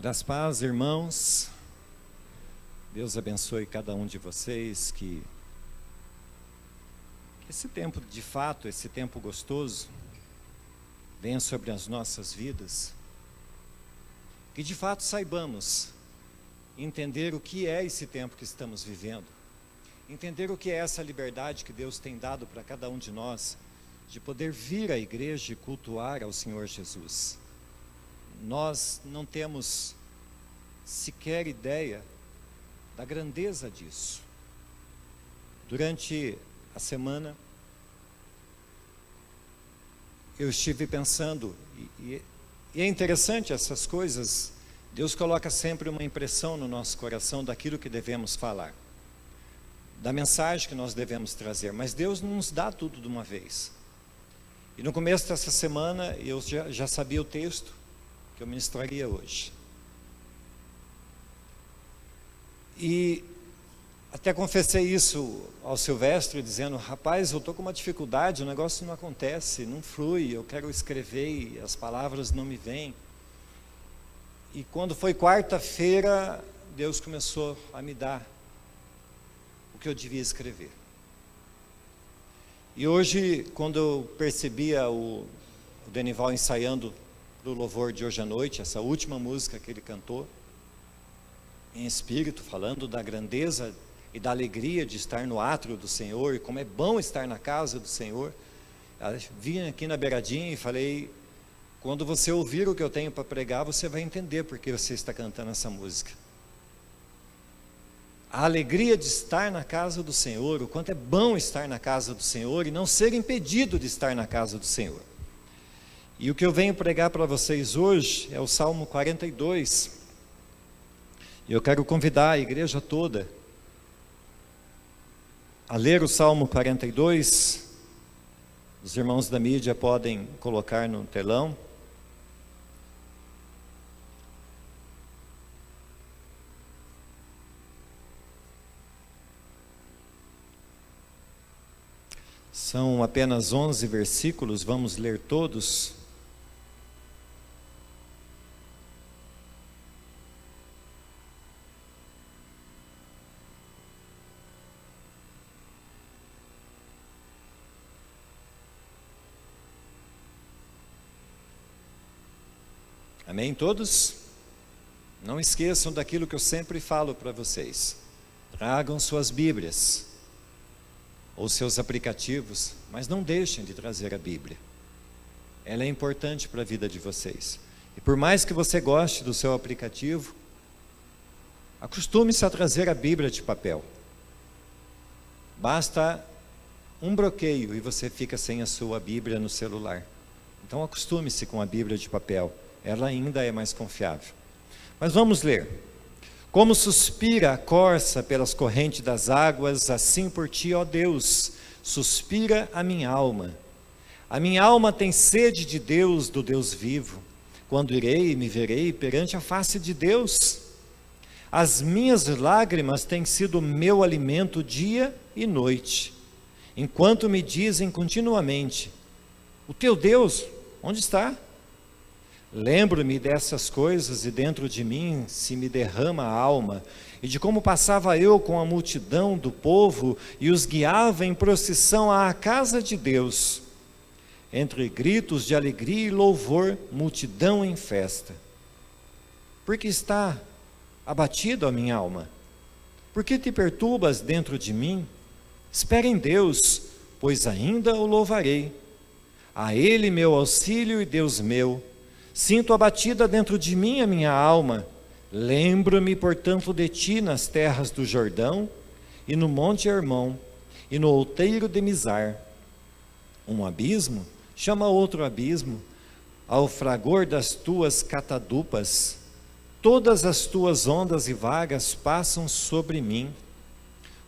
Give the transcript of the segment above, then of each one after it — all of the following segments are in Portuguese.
Graças a paz, irmãos. Deus abençoe cada um de vocês, que esse tempo, de fato, esse tempo gostoso, venha sobre as nossas vidas, que de fato saibamos entender o que é esse tempo que estamos vivendo, entender o que é essa liberdade que Deus tem dado para cada um de nós, de poder vir à igreja e cultuar ao Senhor Jesus. Nós não temos sequer ideia da grandeza disso. Durante a semana, eu estive pensando, e é interessante essas coisas, Deus coloca sempre uma impressão no nosso coração daquilo que devemos falar, da mensagem que nós devemos trazer, mas Deus não nos dá tudo de uma vez. E no começo dessa semana, eu já sabia o texto que eu ministraria hoje. E até confessei isso ao Silvestre, dizendo: rapaz, eu estou com uma dificuldade, o negócio não acontece, não flui, eu quero escrever e as palavras não me vêm. E quando foi quarta-feira, Deus começou a me dar o que eu devia escrever. E hoje, quando eu percebia o Denival ensaiando para o louvor de hoje à noite, essa última música que ele cantou, em espírito, falando da grandeza e da alegria de estar no átrio do Senhor, e como é bom estar na casa do Senhor, vim aqui na beiradinha e falei: quando você ouvir o que eu tenho para pregar, você vai entender porque você está cantando essa música. A alegria de estar na casa do Senhor, o quanto é bom estar na casa do Senhor e não ser impedido de estar na casa do Senhor. E o que eu venho pregar para vocês hoje é o Salmo 42. E eu quero convidar a igreja toda a ler o Salmo 42. Os irmãos da mídia podem colocar no telão. São apenas 11 versículos, vamos ler todos. Amém, todos? Não esqueçam daquilo que eu sempre falo para vocês. Tragam suas Bíblias ou seus aplicativos, mas não deixem de trazer a Bíblia. Ela é importante para a vida de vocês. E por mais que você goste do seu aplicativo, acostume-se a trazer a Bíblia de papel. Basta um bloqueio e você fica sem a sua Bíblia no celular. Então acostume-se com a Bíblia de papel. Ela ainda é mais confiável. Mas vamos ler. Como suspira a corça pelas correntes das águas, assim por ti, ó Deus, suspira a minha alma. A minha alma tem sede de Deus, do Deus vivo. Quando irei e me verei perante a face de Deus? As minhas lágrimas têm sido meu alimento dia e noite, enquanto me dizem continuamente: o teu Deus, onde está? Lembro-me dessas coisas e dentro de mim se me derrama a alma, e de como passava eu com a multidão do povo e os guiava em procissão à casa de Deus, entre gritos de alegria e louvor, multidão em festa. Porque está abatido a minha alma? Por que te perturbas dentro de mim? Espera em Deus, pois ainda o louvarei. A Ele meu auxílio e Deus meu. Sinto abatida dentro de mim a minha alma. Lembro-me, portanto, de ti nas terras do Jordão, e no monte Hermon, e no outeiro de Mizar. Um abismo chama outro abismo, ao fragor das tuas catadupas. Todas as tuas ondas e vagas passam sobre mim.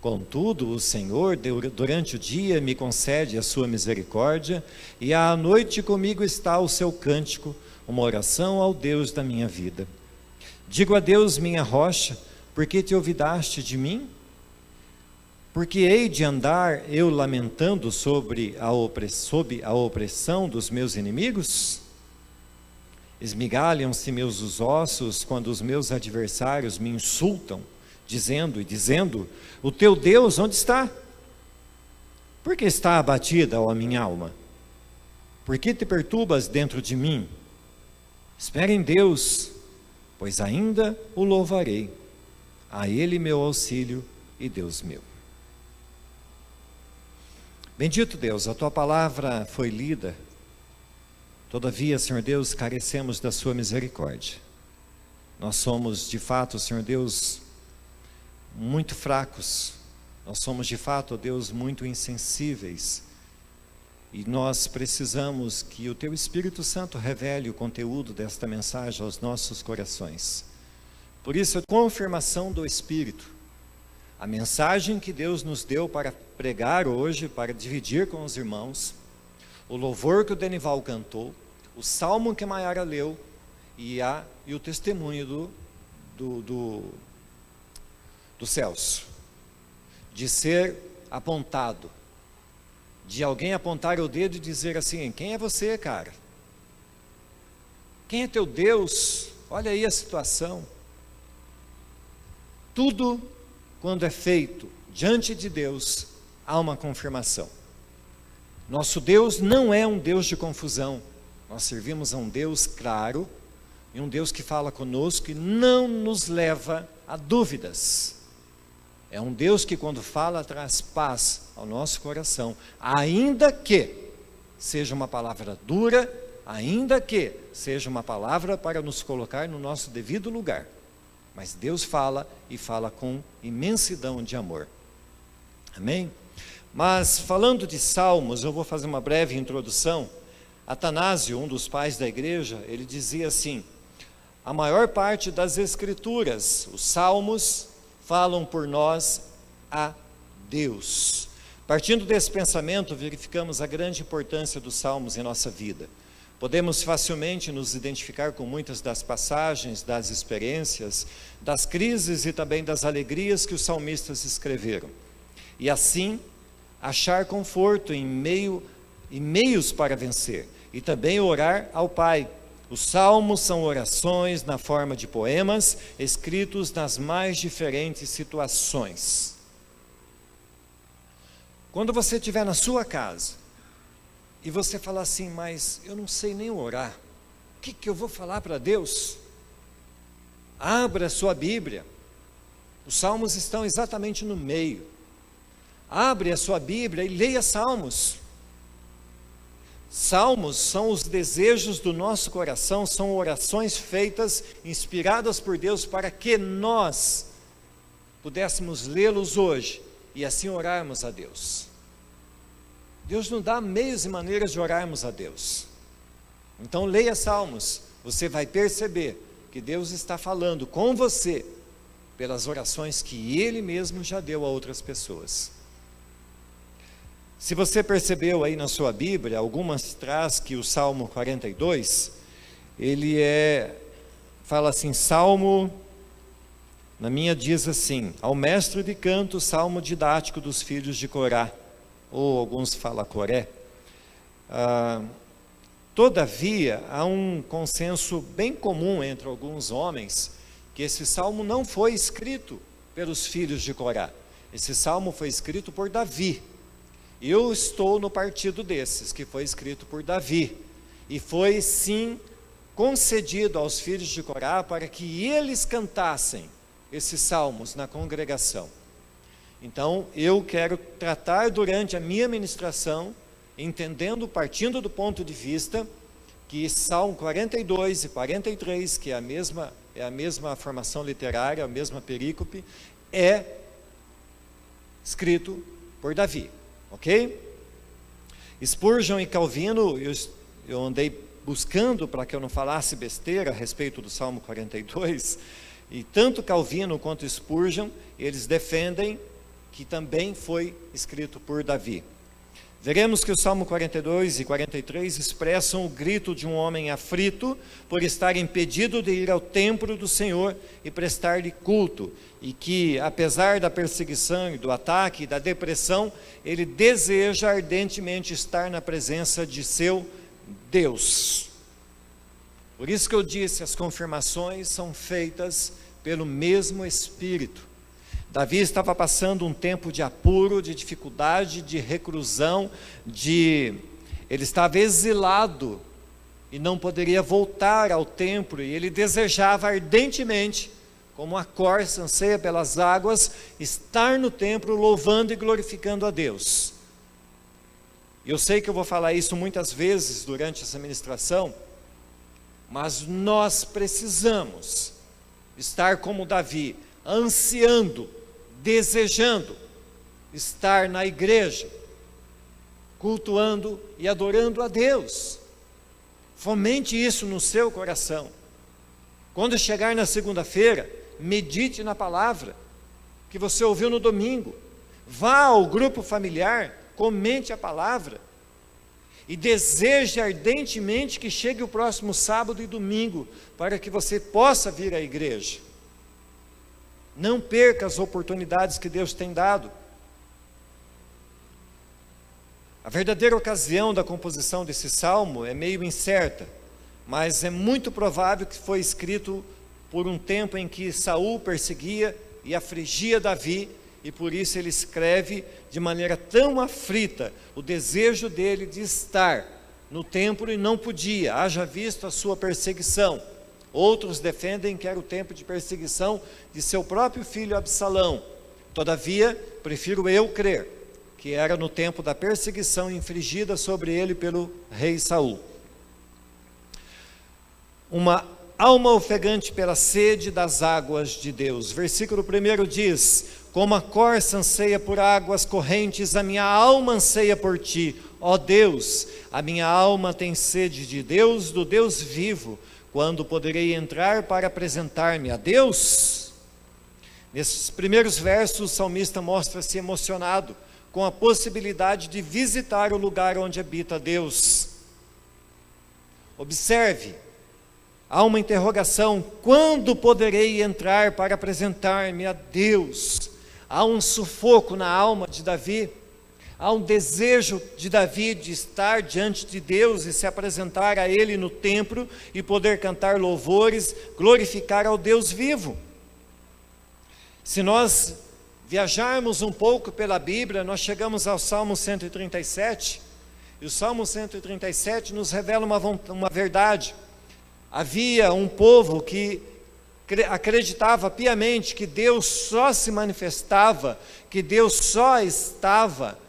Contudo, o Senhor, durante o dia, me concede a sua misericórdia, e à noite comigo está o seu cântico, uma oração ao Deus da minha vida. Digo a Deus, minha rocha, por que te olvidaste de mim? Porque hei de andar eu lamentando sob a opressão dos meus inimigos? Esmigalham-se meus os ossos quando os meus adversários me insultam, dizendo, o teu Deus onde está? Por que está abatida, ó minha alma? Por que te perturbas dentro de mim? Espera em Deus, pois ainda o louvarei. A Ele meu auxílio e Deus meu. Bendito Deus, a tua palavra foi lida. Todavia, Senhor Deus, carecemos da sua misericórdia. Nós somos, de fato, Senhor Deus, muito fracos. Nós somos, de fato, Deus, muito insensíveis. E nós precisamos que o teu Espírito Santo revele o conteúdo desta mensagem aos nossos corações. Por isso, a confirmação do Espírito, a mensagem que Deus nos deu para pregar hoje, para dividir com os irmãos, o louvor que o Denival cantou, o salmo que a Maiara leu e o testemunho do Celso, de ser apontado, de alguém apontar o dedo e dizer assim, quem é você, cara? Quem é teu Deus? Olha aí a situação. Tudo, quando é feito diante de Deus, há uma confirmação. Nosso Deus não é um Deus de confusão. Nós servimos a um Deus claro, e um Deus que fala conosco e não nos leva a dúvidas. É um Deus que quando fala traz paz ao nosso coração, ainda que seja uma palavra dura, ainda que seja uma palavra para nos colocar no nosso devido lugar. Mas Deus fala e fala com imensidão de amor. Amém? Mas falando de salmos, eu vou fazer uma breve introdução. Atanásio, um dos pais da igreja, ele dizia assim, a maior parte das escrituras, os salmos, falam por nós a Deus. Partindo desse pensamento, verificamos a grande importância dos salmos em nossa vida. Podemos facilmente nos identificar com muitas das passagens, das experiências, das crises e também das alegrias que os salmistas escreveram. E assim, achar conforto em meios para vencer. E também orar ao Pai. Os salmos são orações na forma de poemas, escritos nas mais diferentes situações. Quando você estiver na sua casa, e você falar assim, mas eu não sei nem orar, o que eu vou falar para Deus? Abra a sua Bíblia, os salmos estão exatamente no meio. Abre a sua Bíblia e leia salmos. Salmos são os desejos do nosso coração, são orações feitas, inspiradas por Deus, para que nós pudéssemos lê-los hoje e assim orarmos a Deus. Deus nos dá meios e maneiras de orarmos a Deus. Então leia salmos, você vai perceber que Deus está falando com você pelas orações que Ele mesmo já deu a outras pessoas. Se você percebeu aí na sua Bíblia, algumas traz que o Salmo 42, ele fala assim, Salmo, na minha diz assim, ao mestre de canto, Salmo didático dos filhos de Corá, ou alguns falam Coré. Todavia, há um consenso bem comum entre alguns homens, que esse Salmo não foi escrito pelos filhos de Corá, esse Salmo foi escrito por Davi. Eu estou no partido desses, que foi escrito por Davi, e foi sim concedido aos filhos de Corá para que eles cantassem esses salmos na congregação. Então eu quero tratar durante a minha ministração, entendendo, partindo do ponto de vista, que Salmo 42 e 43, que é a mesma formação literária, a mesma perícope, é escrito por Davi. Ok? Spurgeon e Calvino, eu andei buscando para que eu não falasse besteira a respeito do Salmo 42, e tanto Calvino quanto Spurgeon, eles defendem que também foi escrito por Davi. Veremos que o Salmo 42 e 43 expressam o grito de um homem aflito por estar impedido de ir ao templo do Senhor e prestar-lhe culto, e que, apesar da perseguição e do ataque e da depressão, ele deseja ardentemente estar na presença de seu Deus. Por isso que eu disse, as confirmações são feitas pelo mesmo Espírito. Davi estava passando um tempo de apuro, de dificuldade, de reclusão, ele estava exilado e não poderia voltar ao templo, e ele desejava ardentemente, como a corça anseia pelas águas, estar no templo louvando e glorificando a Deus. Eu sei que eu vou falar isso muitas vezes durante essa ministração, mas nós precisamos estar como Davi, ansiando, desejando estar na igreja, cultuando e adorando a Deus. Fomente isso no seu coração. Quando chegar na segunda-feira, medite na palavra que você ouviu no domingo. Vá ao grupo familiar, comente a palavra e deseje ardentemente que chegue o próximo sábado e domingo, para que você possa vir à igreja. Não perca as oportunidades que Deus tem dado. A verdadeira ocasião da composição desse salmo é meio incerta, mas é muito provável que foi escrito por um tempo em que Saul perseguia e afligia Davi, e por isso ele escreve de maneira tão aflita o desejo dele de estar no templo e não podia, haja visto a sua perseguição. Outros defendem que era o tempo de perseguição de seu próprio filho Absalão. Todavia, prefiro eu crer que era no tempo da perseguição infligida sobre ele pelo rei Saul. Uma alma ofegante pela sede das águas de Deus. Versículo 1 diz: como a corça anseia por águas correntes, a minha alma anseia por ti, ó Deus. A minha alma tem sede de Deus, do Deus vivo. Quando poderei entrar para apresentar-me a Deus? Nesses primeiros versos, o salmista mostra-se emocionado com a possibilidade de visitar o lugar onde habita Deus. Observe, há uma interrogação: quando poderei entrar para apresentar-me a Deus? Há um sufoco na alma de Davi, há um desejo de Davi de estar diante de Deus e se apresentar a Ele no templo e poder cantar louvores, glorificar ao Deus vivo. Se nós viajarmos um pouco pela Bíblia, nós chegamos ao Salmo 137, e o Salmo 137 nos revela uma verdade. Havia um povo que acreditava piamente que Deus só se manifestava, que Deus só estava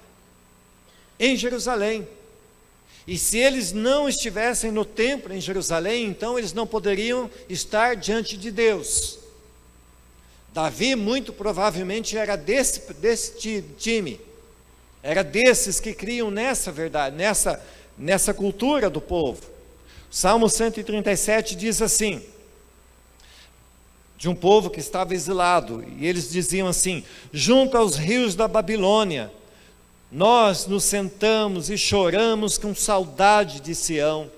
em Jerusalém. E se eles não estivessem no templo em Jerusalém, então eles não poderiam estar diante de Deus. Davi muito provavelmente era desse time, era desses que criam nessa verdade, nessa cultura do povo. O Salmo 137 diz assim, de um povo que estava exilado, e eles diziam assim: junto aos rios da Babilônia, nós nos sentamos e choramos com saudade de Sião.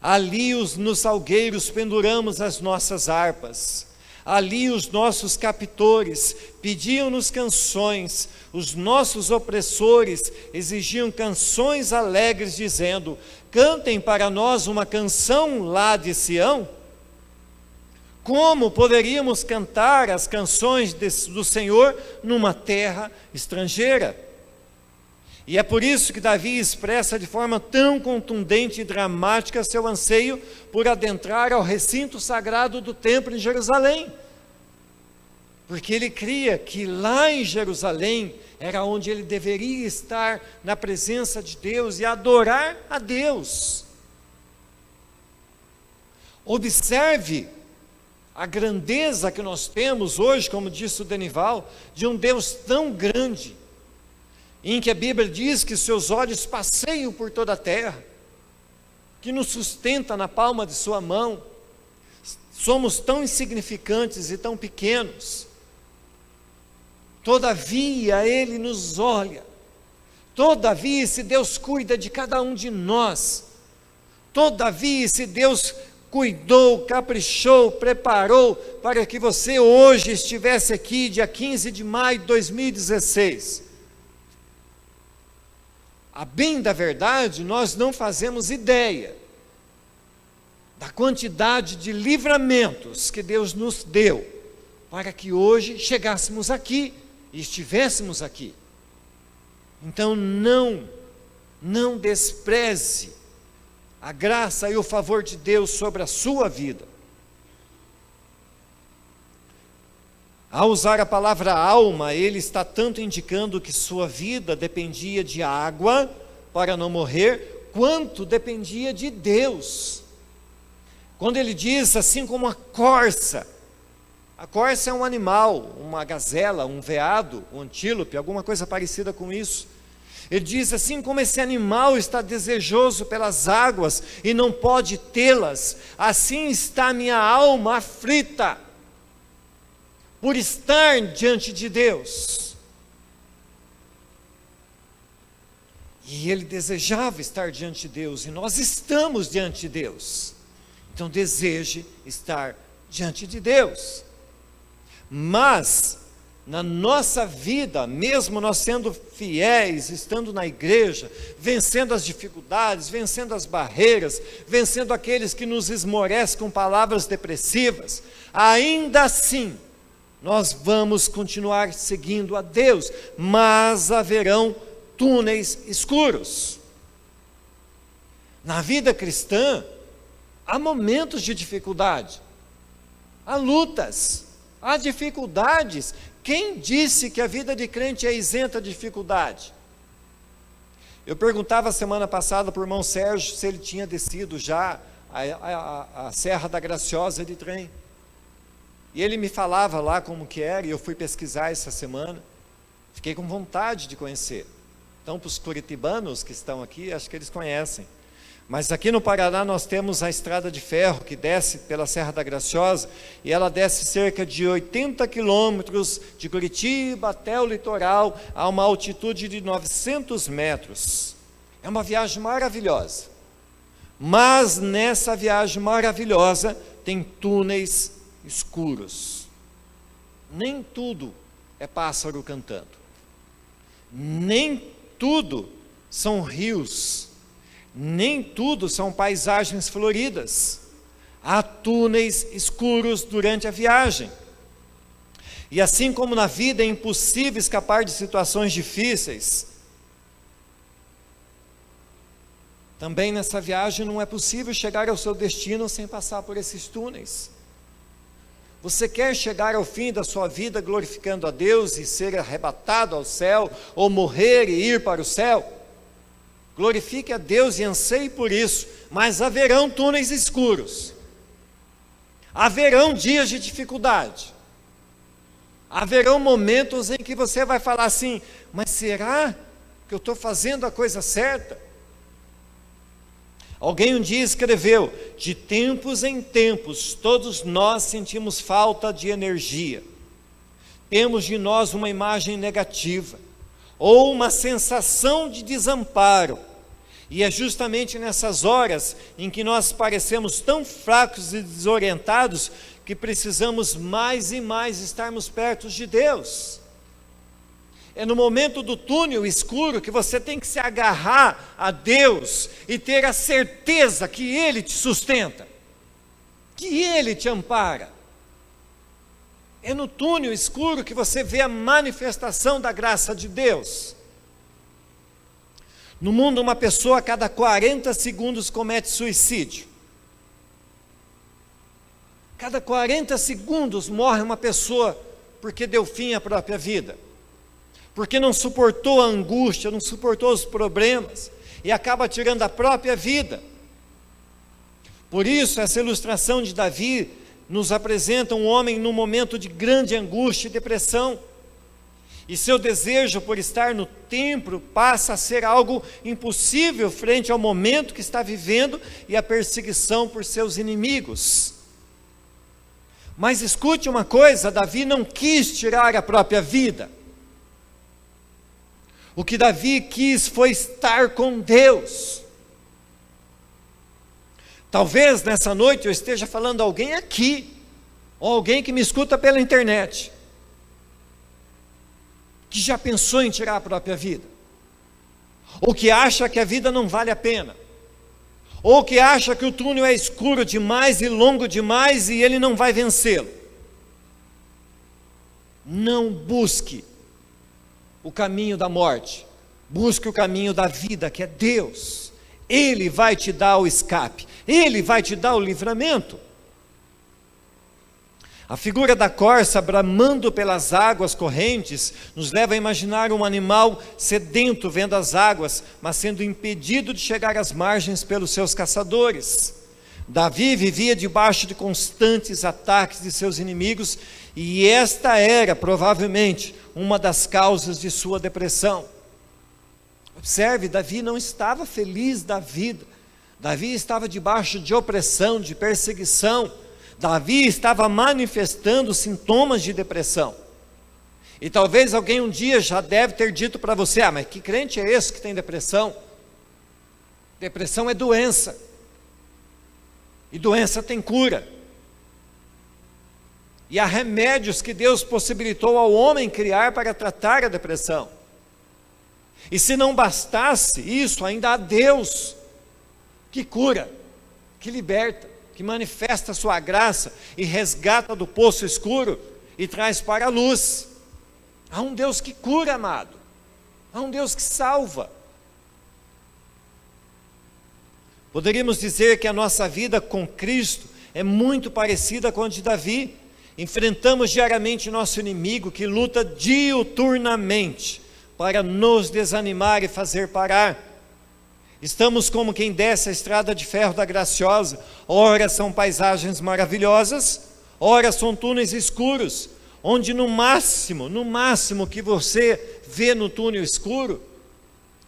Ali nos salgueiros penduramos as nossas harpas. Ali os nossos captores pediam-nos canções, os nossos opressores exigiam canções alegres, dizendo: cantem para nós uma canção lá de Sião. Como poderíamos cantar as canções do Senhor numa terra estrangeira? E é por isso que Davi expressa de forma tão contundente e dramática seu anseio por adentrar ao recinto sagrado do templo em Jerusalém. Porque ele cria que lá em Jerusalém era onde ele deveria estar na presença de Deus e adorar a Deus. Observe a grandeza que nós temos hoje, como disse o Denival, de um Deus tão grande, em que a Bíblia diz que seus olhos passeiam por toda a terra, que nos sustenta na palma de sua mão. Somos tão insignificantes e tão pequenos, todavia Ele nos olha, todavia esse Deus cuida de cada um de nós, todavia esse Deus cuidou, caprichou, preparou para que você hoje estivesse aqui, dia 15 de maio de 2016. A bem da verdade, nós não fazemos ideia da quantidade de livramentos que Deus nos deu, para que hoje chegássemos aqui e estivéssemos aqui. Então não despreze a graça e o favor de Deus sobre a sua vida. Ao usar a palavra alma, ele está tanto indicando que sua vida dependia de água para não morrer, quanto dependia de Deus. Quando ele diz assim como a corça é um animal, uma gazela, um veado, um antílope, alguma coisa parecida com isso. Ele diz assim como esse animal está desejoso pelas águas e não pode tê-las, assim está a minha alma aflita, por estar diante de Deus. E ele desejava estar diante de Deus, e nós estamos diante de Deus. Então deseje estar diante de Deus. Mas, na nossa vida, mesmo nós sendo fiéis, estando na igreja, vencendo as dificuldades, vencendo as barreiras, vencendo aqueles que nos esmorecem com palavras depressivas, ainda assim, nós vamos continuar seguindo a Deus, mas haverão túneis escuros. Na vida cristã, há momentos de dificuldade, há lutas, há dificuldades. Quem disse que a vida de crente é isenta de dificuldade? Eu perguntava semana passada para o irmão Sérgio se ele tinha descido já a Serra da Graciosa de trem. E ele me falava lá como que era, e eu fui pesquisar essa semana. Fiquei com vontade de conhecer. Então, para os curitibanos que estão aqui, acho que eles conhecem. Mas aqui no Paraná nós temos a estrada de ferro que desce pela Serra da Graciosa, e ela desce cerca de 80 quilômetros de Curitiba até o litoral, a uma altitude de 900 metros. É uma viagem maravilhosa. Mas nessa viagem maravilhosa tem túneis escuros. Nem tudo é pássaro cantando. Nem tudo são rios. Nem tudo são paisagens floridas. Há túneis escuros durante a viagem. E assim como na vida é impossível escapar de situações difíceis, também nessa viagem não é possível chegar ao seu destino sem passar por esses túneis. Você quer chegar ao fim da sua vida glorificando a Deus e ser arrebatado ao céu, ou morrer e ir para o céu? Glorifique a Deus e anseie por isso, mas haverão túneis escuros, haverão dias de dificuldade, haverão momentos em que você vai falar assim: mas será que eu estou fazendo a coisa certa? Alguém um dia escreveu: de tempos em tempos, todos nós sentimos falta de energia, temos de nós uma imagem negativa, ou uma sensação de desamparo, e é justamente nessas horas em que nós parecemos tão fracos e desorientados, que precisamos mais e mais estarmos perto de Deus. É no momento do túnel escuro que você tem que se agarrar a Deus e ter a certeza que Ele te sustenta, que Ele te ampara. É no túnel escuro que você vê a manifestação da graça de Deus. No mundo, uma pessoa a cada 40 segundos comete suicídio. Cada 40 segundos morre uma pessoa porque deu fim à própria vida, porque não suportou a angústia, não suportou os problemas, e acaba tirando a própria vida. Por isso, essa ilustração de Davi nos apresenta um homem num momento de grande angústia e depressão, e seu desejo por estar no templo passa a ser algo impossível frente ao momento que está vivendo e a perseguição por seus inimigos. Mas escute uma coisa: Davi não quis tirar a própria vida. O que Davi quis foi estar com Deus. Talvez nessa noite eu esteja falando a alguém aqui, ou alguém que me escuta pela internet, que já pensou em tirar a própria vida, ou que acha que a vida não vale a pena, ou que acha que o túnel é escuro demais e longo demais e ele não vai vencê-lo. Não busque o caminho da morte, busque o caminho da vida, que é Deus. Ele vai te dar o escape, Ele vai te dar o livramento. A figura da corça bramando pelas águas correntes nos leva a imaginar um animal sedento vendo as águas, mas sendo impedido de chegar às margens pelos seus caçadores. Davi vivia debaixo de constantes ataques de seus inimigos, e esta era provavelmente uma das causas de sua depressão. Observe, Davi não estava feliz da vida. Davi estava debaixo de opressão, de perseguição. Davi estava manifestando sintomas de depressão. E talvez alguém um dia já deve ter dito para você: mas que crente é esse que tem depressão? Depressão é doença. E doença tem cura. E há remédios que Deus possibilitou ao homem criar para tratar a depressão. E se não bastasse isso, ainda há Deus que cura, que liberta, que manifesta a sua graça e resgata do poço escuro e traz para a luz. Há um Deus que cura, amado. Há um Deus que salva. Poderíamos dizer que a nossa vida com Cristo é muito parecida com a de Davi. Enfrentamos diariamente nosso inimigo, que luta diuturnamente para nos desanimar e fazer parar. Estamos como quem desce a estrada de ferro da Graciosa. Ora são paisagens maravilhosas, ora são túneis escuros, onde no máximo que você vê no túnel escuro,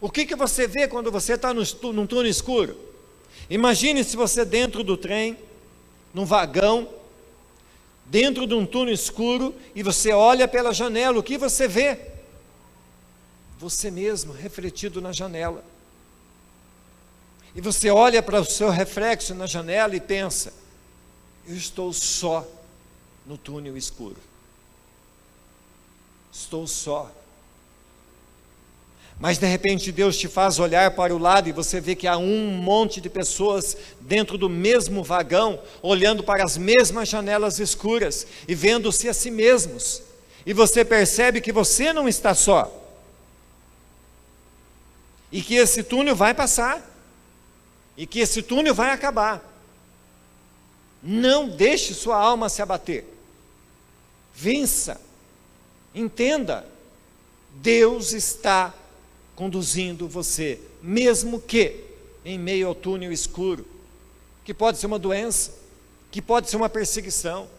o que você vê quando você está num túnel escuro? Imagine se você dentro do trem, num vagão, dentro de um túnel escuro, e você olha pela janela, o que você vê? Você mesmo refletido na janela. E você olha para o seu reflexo na janela e pensa: eu estou só no túnel escuro. Estou só. Mas de repente Deus te faz olhar para o lado e você vê que há um monte de pessoas dentro do mesmo vagão, olhando para as mesmas janelas escuras e vendo-se a si mesmos. E você percebe que você não está só. E que esse túnel vai passar. E que esse túnel vai acabar. Não deixe sua alma se abater. Vença. Entenda. Deus está conduzindo você, mesmo que em meio ao túnel escuro, que pode ser uma doença, que pode ser uma perseguição,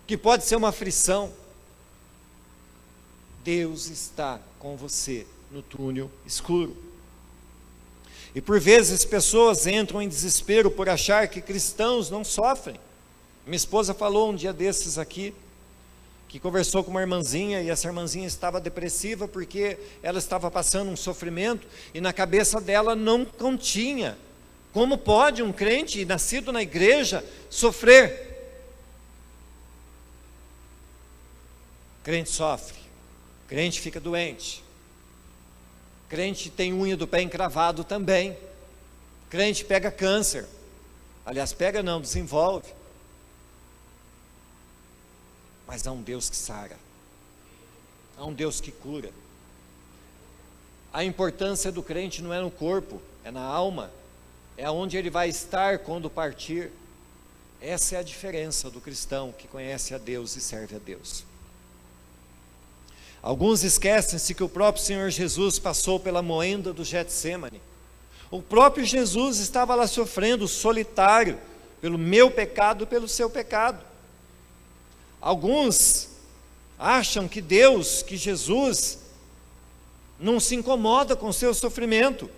que pode ser uma aflição. Deus está com você no túnel escuro. E por vezes pessoas entram em desespero por achar que cristãos não sofrem. Minha esposa falou um dia desses aqui, que conversou com uma irmãzinha, e essa irmãzinha estava depressiva porque ela estava passando um sofrimento, e na cabeça dela não continha: como pode um crente nascido na igreja sofrer? Crente sofre, crente fica doente, crente tem unha do pé encravado também, crente pega câncer, aliás, pega não, desenvolve. Mas há um Deus que sara, há um Deus que cura. A importância do crente não é no corpo, é na alma, é onde ele vai estar quando partir. Essa é a diferença do cristão que conhece a Deus e serve a Deus. Alguns esquecem-se que o próprio Senhor Jesus passou pela moenda do Getsêmani. O próprio Jesus estava lá sofrendo, solitário, pelo meu pecado e pelo seu pecado. Alguns acham que Deus, que Jesus, não se incomoda com o seu sofrimento.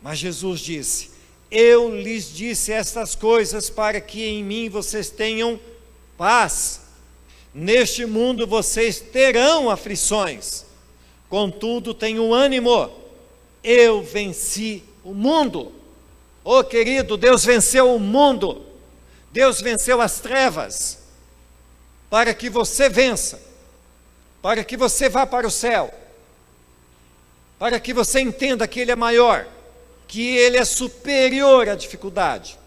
Mas Jesus disse: eu lhes disse estas coisas para que em mim vocês tenham paz. Neste mundo vocês terão aflições, contudo tenham ânimo, eu venci o mundo. Oh querido, Deus venceu o mundo. Deus venceu as trevas, para que você vença, para que você vá para o céu, para que você entenda que Ele é maior, que ele é superior à dificuldade.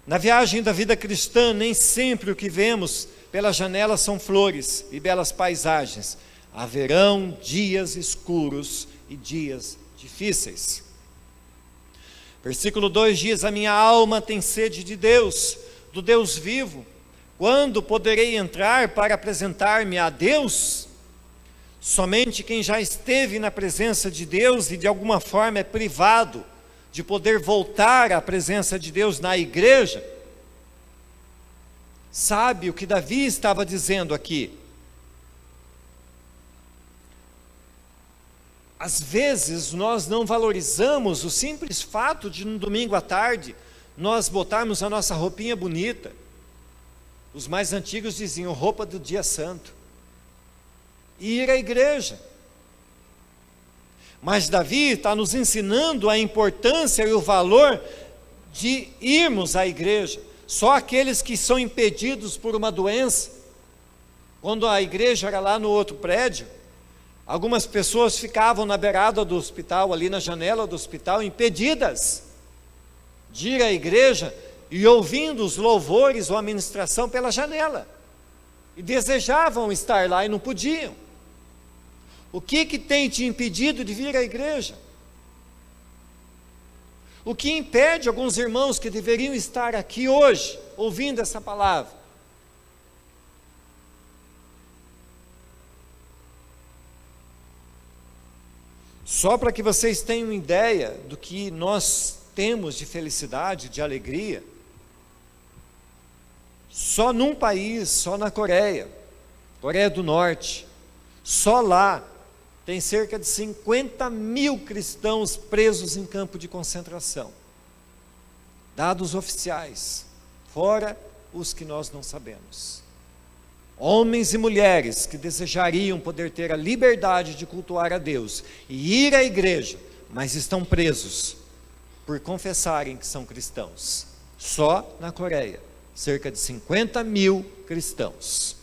Na viagem da vida cristã, nem sempre o que vemos pela janela são flores e belas paisagens. Haverão dias escuros e dias difíceis. Versículo 2 diz: a minha alma tem sede de Deus, do Deus vivo. Quando poderei entrar para apresentar-me a Deus? Somente quem já esteve na presença de Deus e de alguma forma é privado de poder voltar à presença de Deus na igreja, sabe o que Davi estava dizendo aqui. Às vezes nós não valorizamos o simples fato de no domingo à tarde nós botarmos a nossa roupinha bonita. Os mais antigos diziam roupa do dia santo, e ir à igreja. Mas Davi está nos ensinando a importância e o valor de irmos à igreja. Só aqueles que são impedidos por uma doença, quando a igreja era lá no outro prédio, algumas pessoas ficavam na beirada do hospital, ali na janela do hospital, impedidas de ir à igreja e ouvindo os louvores ou a ministração pela janela, e desejavam estar lá e não podiam. O que tem te impedido de vir à igreja? O que impede alguns irmãos que deveriam estar aqui hoje, ouvindo essa palavra? Só para que vocês tenham ideia do que nós temos de felicidade, de alegria, só num país, só na Coreia do Norte, só lá tem cerca de 50 mil cristãos presos em campo de concentração. Dados oficiais, fora os que nós não sabemos. Homens e mulheres que desejariam poder ter a liberdade de cultuar a Deus e ir à igreja, mas estão presos por confessarem que são cristãos. Só na Coreia, cerca de 50 mil cristãos.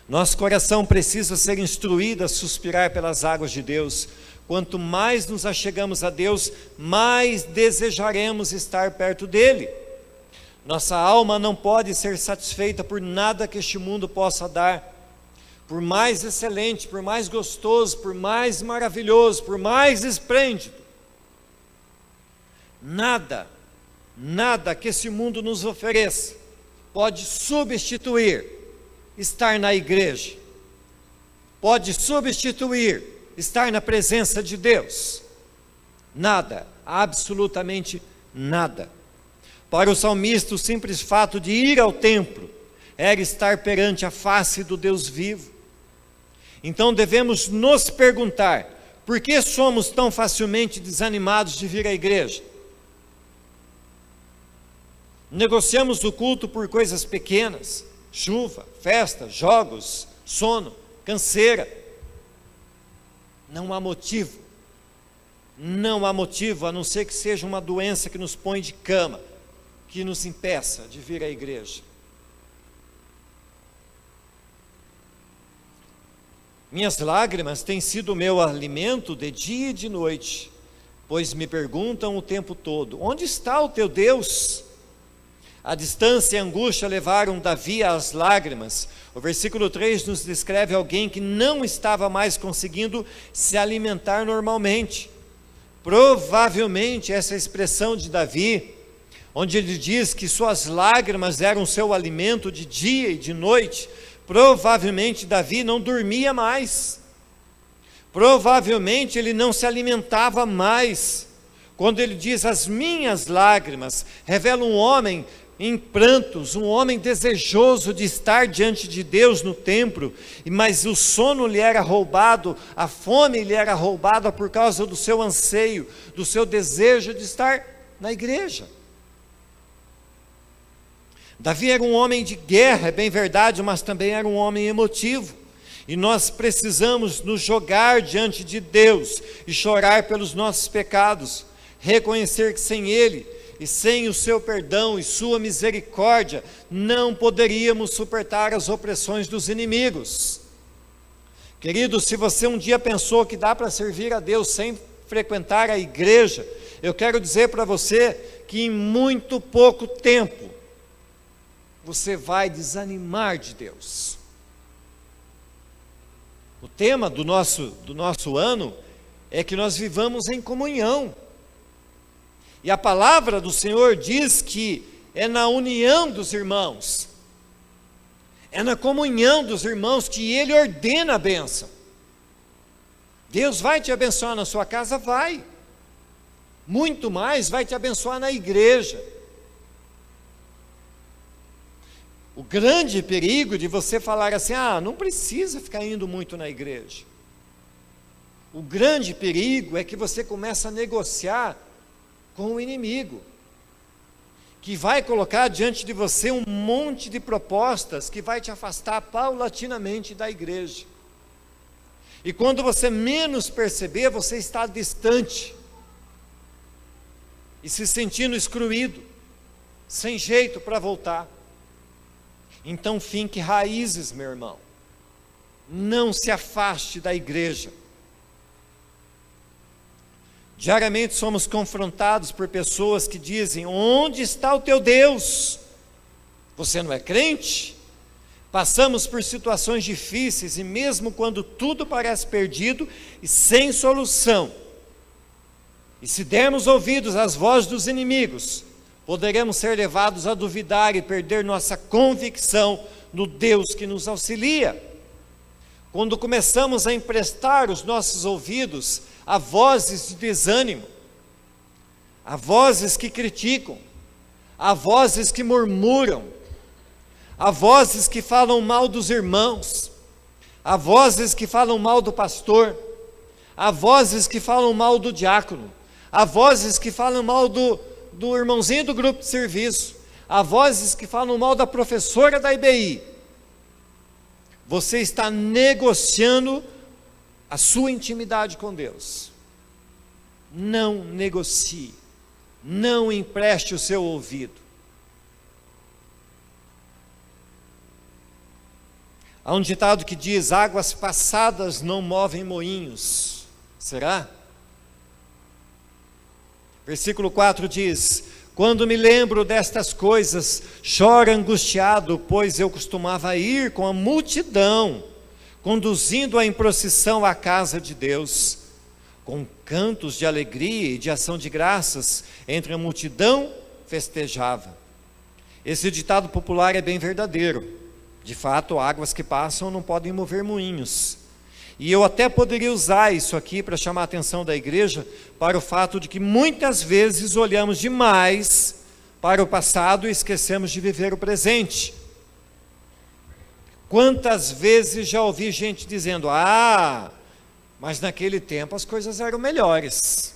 Nosso coração precisa ser instruído a suspirar pelas águas de Deus. Quanto mais nos achegamos a Deus, mais desejaremos estar perto dEle. Nossa alma não pode ser satisfeita por nada que este mundo possa dar. Por mais excelente, por mais gostoso, por mais maravilhoso, por mais esplêndido. Nada que esse mundo nos ofereça pode substituir estar na igreja, pode substituir estar na presença de Deus. Nada, absolutamente nada. Para o salmista, o simples fato de ir ao templo era estar perante a face do Deus vivo. Então devemos nos perguntar: por que somos tão facilmente desanimados de vir à igreja? Negociamos o culto por coisas pequenas: chuva, festa, jogos, sono, canseira. Não há motivo, a não ser que seja uma doença que nos põe de cama, que nos impeça de vir à igreja. Minhas lágrimas têm sido o meu alimento de dia e de noite, pois me perguntam o tempo todo: onde está o teu Deus? A distância e a angústia levaram Davi às lágrimas. O versículo 3 nos descreve alguém que não estava mais conseguindo se alimentar normalmente. Provavelmente essa expressão de Davi, onde ele diz que suas lágrimas eram seu alimento de dia e de noite, provavelmente Davi não dormia mais. Provavelmente ele não se alimentava mais. Quando ele diz: as minhas lágrimas, revela um homem em prantos, um homem desejoso de estar diante de Deus no templo, mas o sono lhe era roubado, a fome lhe era roubada por causa do seu anseio, do seu desejo de estar na igreja. Davi era um homem de guerra, é bem verdade, mas também era um homem emotivo, e nós precisamos nos jogar diante de Deus e chorar pelos nossos pecados, reconhecer que sem Ele e sem o seu perdão e sua misericórdia, não poderíamos suportar as opressões dos inimigos. Querido, se você um dia pensou que dá para servir a Deus sem frequentar a igreja, eu quero dizer para você que em muito pouco tempo você vai desanimar de Deus. O tema do nosso ano é que nós vivamos em comunhão. E a palavra do Senhor diz que é na união dos irmãos, é na comunhão dos irmãos que Ele ordena a bênção. Deus vai te abençoar na sua casa? Vai. Muito mais vai te abençoar na igreja. O grande perigo de você falar assim, não precisa ficar indo muito na igreja. O grande perigo é que você começa a negociar com o inimigo, que vai colocar diante de você um monte de propostas que vai te afastar paulatinamente da igreja. E quando você menos perceber, você está distante e se sentindo excluído, sem jeito para voltar. Então finque raízes, meu irmão. Não se afaste da igreja. Diariamente somos confrontados por pessoas que dizem: onde está o teu Deus? Você não é crente? Passamos por situações difíceis e mesmo quando tudo parece perdido e sem solução, e se dermos ouvidos às vozes dos inimigos, poderemos ser levados a duvidar e perder nossa convicção no Deus que nos auxilia. Quando começamos a emprestar os nossos ouvidos a vozes de desânimo, a vozes que criticam, a vozes que murmuram, a vozes que falam mal dos irmãos, a vozes que falam mal do pastor, a vozes que falam mal do diácono, a vozes que falam mal do irmãozinho do grupo de serviço, a vozes que falam mal da professora da IBI, você está negociando a sua intimidade com Deus. Não negocie, não empreste o seu ouvido. Há um ditado que diz: águas passadas não movem moinhos. Será? Versículo 4 diz: quando me lembro destas coisas, choro angustiado, pois eu costumava ir com a multidão, conduzindo-a em procissão à casa de Deus, com cantos de alegria e de ação de graças, entre a multidão festejava. Esse ditado popular é bem verdadeiro. De fato, águas que passam não podem mover moinhos. E eu até poderia usar isso aqui para chamar a atenção da igreja para o fato de que muitas vezes olhamos demais para o passado e esquecemos de viver o presente. Quantas vezes já ouvi gente dizendo: mas naquele tempo as coisas eram melhores.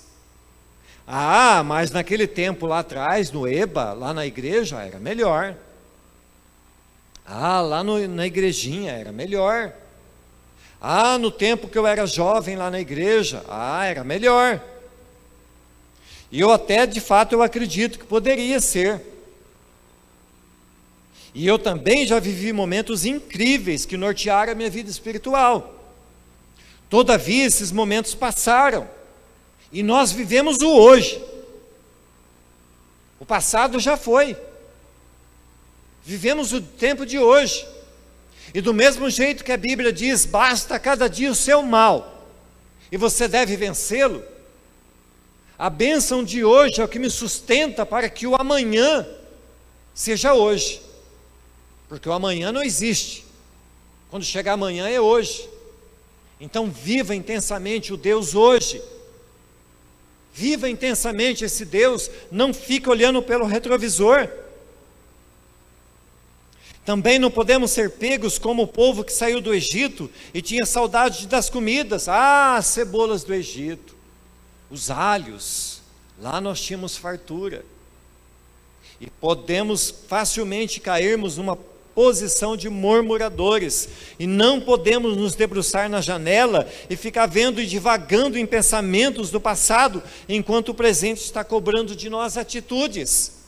Mas naquele tempo lá atrás, no EBA, lá na igreja, era melhor. Lá na igrejinha era melhor. No tempo que eu era jovem lá na igreja, era melhor. E eu até, de fato, eu acredito que poderia ser. E eu também já vivi momentos incríveis que nortearam a minha vida espiritual. Todavia, esses momentos passaram. E nós vivemos o hoje. O passado já foi. Vivemos o tempo de hoje. E do mesmo jeito que a Bíblia diz: basta cada dia o seu mal, e você deve vencê-lo. A bênção de hoje é o que me sustenta para que o amanhã seja hoje. Porque o amanhã não existe. Quando chegar amanhã é hoje. Então viva intensamente o Deus hoje. Viva intensamente esse Deus, não fique olhando pelo retrovisor. Também não podemos ser pegos como o povo que saiu do Egito e tinha saudade das comidas. As cebolas do Egito, os alhos, lá nós tínhamos fartura. E podemos facilmente cairmos numa posição de murmuradores, e não podemos nos debruçar na janela e ficar vendo e divagando em pensamentos do passado, enquanto o presente está cobrando de nós atitudes.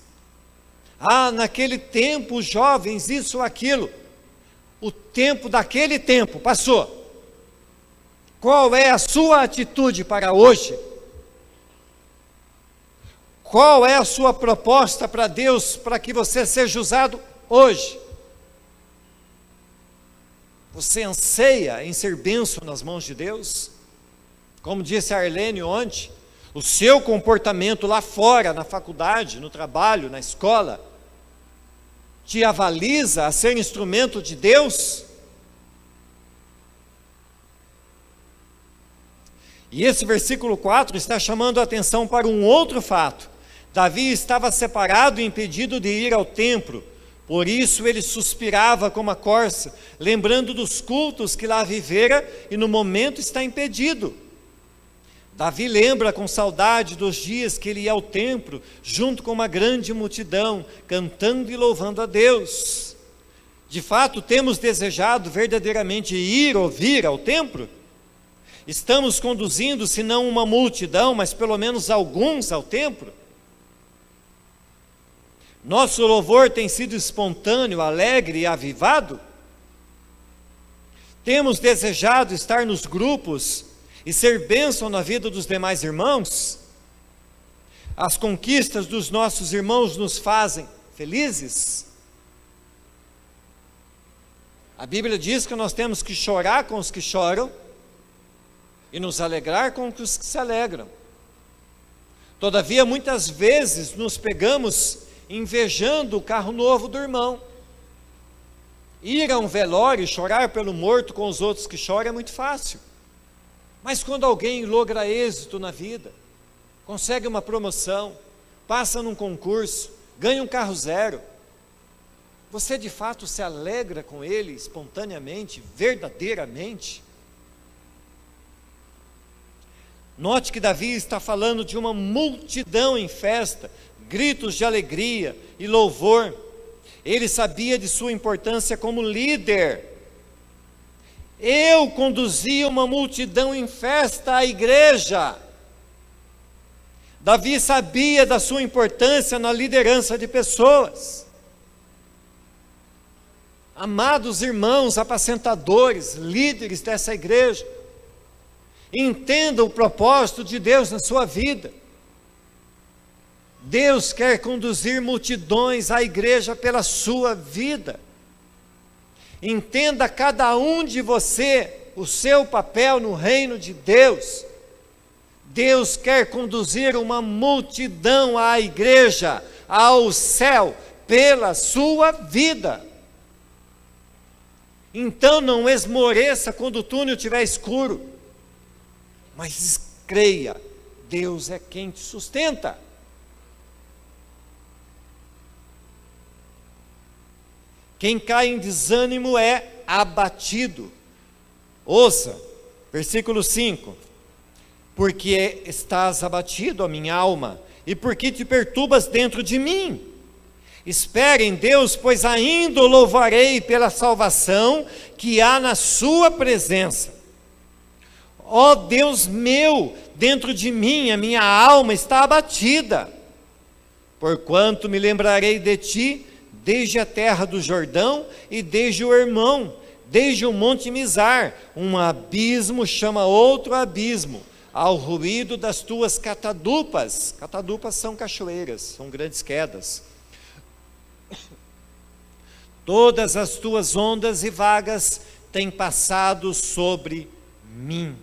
Naquele tempo, os jovens, isso ou aquilo. O tempo daquele tempo passou. Qual é a sua atitude para hoje? Qual é a sua proposta para Deus, para que você seja usado hoje? Você anseia em ser bênção nas mãos de Deus? Como disse a Arlene ontem, o seu comportamento lá fora, na faculdade, no trabalho, na escola, te avaliza a ser instrumento de Deus? E esse versículo 4 está chamando a atenção para um outro fato. Davi estava separado e impedido de ir ao templo, por isso ele suspirava como a corça, lembrando dos cultos que lá vivera e no momento está impedido. Davi lembra com saudade dos dias que ele ia ao templo, junto com uma grande multidão, cantando e louvando a Deus. De fato, temos desejado verdadeiramente ir ou vir ao templo? Estamos conduzindo, se não uma multidão, mas pelo menos alguns ao templo? Nosso louvor tem sido espontâneo, alegre e avivado? Temos desejado estar nos grupos e ser bênção na vida dos demais irmãos? As conquistas dos nossos irmãos nos fazem felizes? A Bíblia diz que nós temos que chorar com os que choram e nos alegrar com os que se alegram. Todavia, muitas vezes nos pegamos invejando o carro novo do irmão. Ir a um velório e chorar pelo morto com os outros que choram é muito fácil. Mas quando alguém logra êxito na vida, consegue uma promoção, passa num concurso, ganha um carro zero, você de fato se alegra com ele espontaneamente, verdadeiramente? Note que Davi está falando de uma multidão em festa, gritos de alegria e louvor. Ele sabia de sua importância como líder. Eu conduzia uma multidão em festa à igreja. Davi sabia da sua importância na liderança de pessoas. Amados irmãos, apacentadores, líderes dessa igreja, entenda o propósito de Deus na sua vida. Deus quer conduzir multidões à igreja pela sua vida. Entenda cada um de você, o seu papel no reino de Deus. Deus quer conduzir uma multidão à igreja, ao céu, pela sua vida. Então não esmoreça quando o túnel estiver escuro, mas creia, Deus é quem te sustenta. Quem cai em desânimo é abatido. Ouça, versículo 5. Porque estás abatido, a minha alma, e por que te perturbas dentro de mim? Espere em Deus, pois ainda o louvarei pela salvação que há na sua presença. Ó Deus meu, dentro de mim a minha alma está abatida. Porquanto me lembrarei de ti, desde a terra do Jordão e desde o Hermão, desde o monte Mizar, um abismo chama outro abismo, ao ruído das tuas catadupas. Catadupas são cachoeiras, são grandes quedas. Todas as tuas ondas e vagas têm passado sobre mim.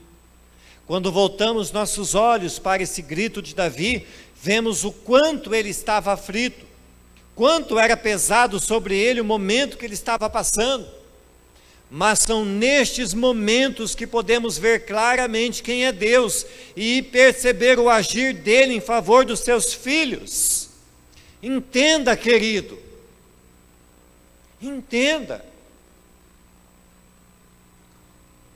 Quando voltamos nossos olhos para esse grito de Davi, vemos o quanto ele estava aflito, quanto era pesado sobre ele o momento que ele estava passando. Mas são nestes momentos que podemos ver claramente quem é Deus e perceber o agir dele em favor dos seus filhos. Entenda, querido, entenda.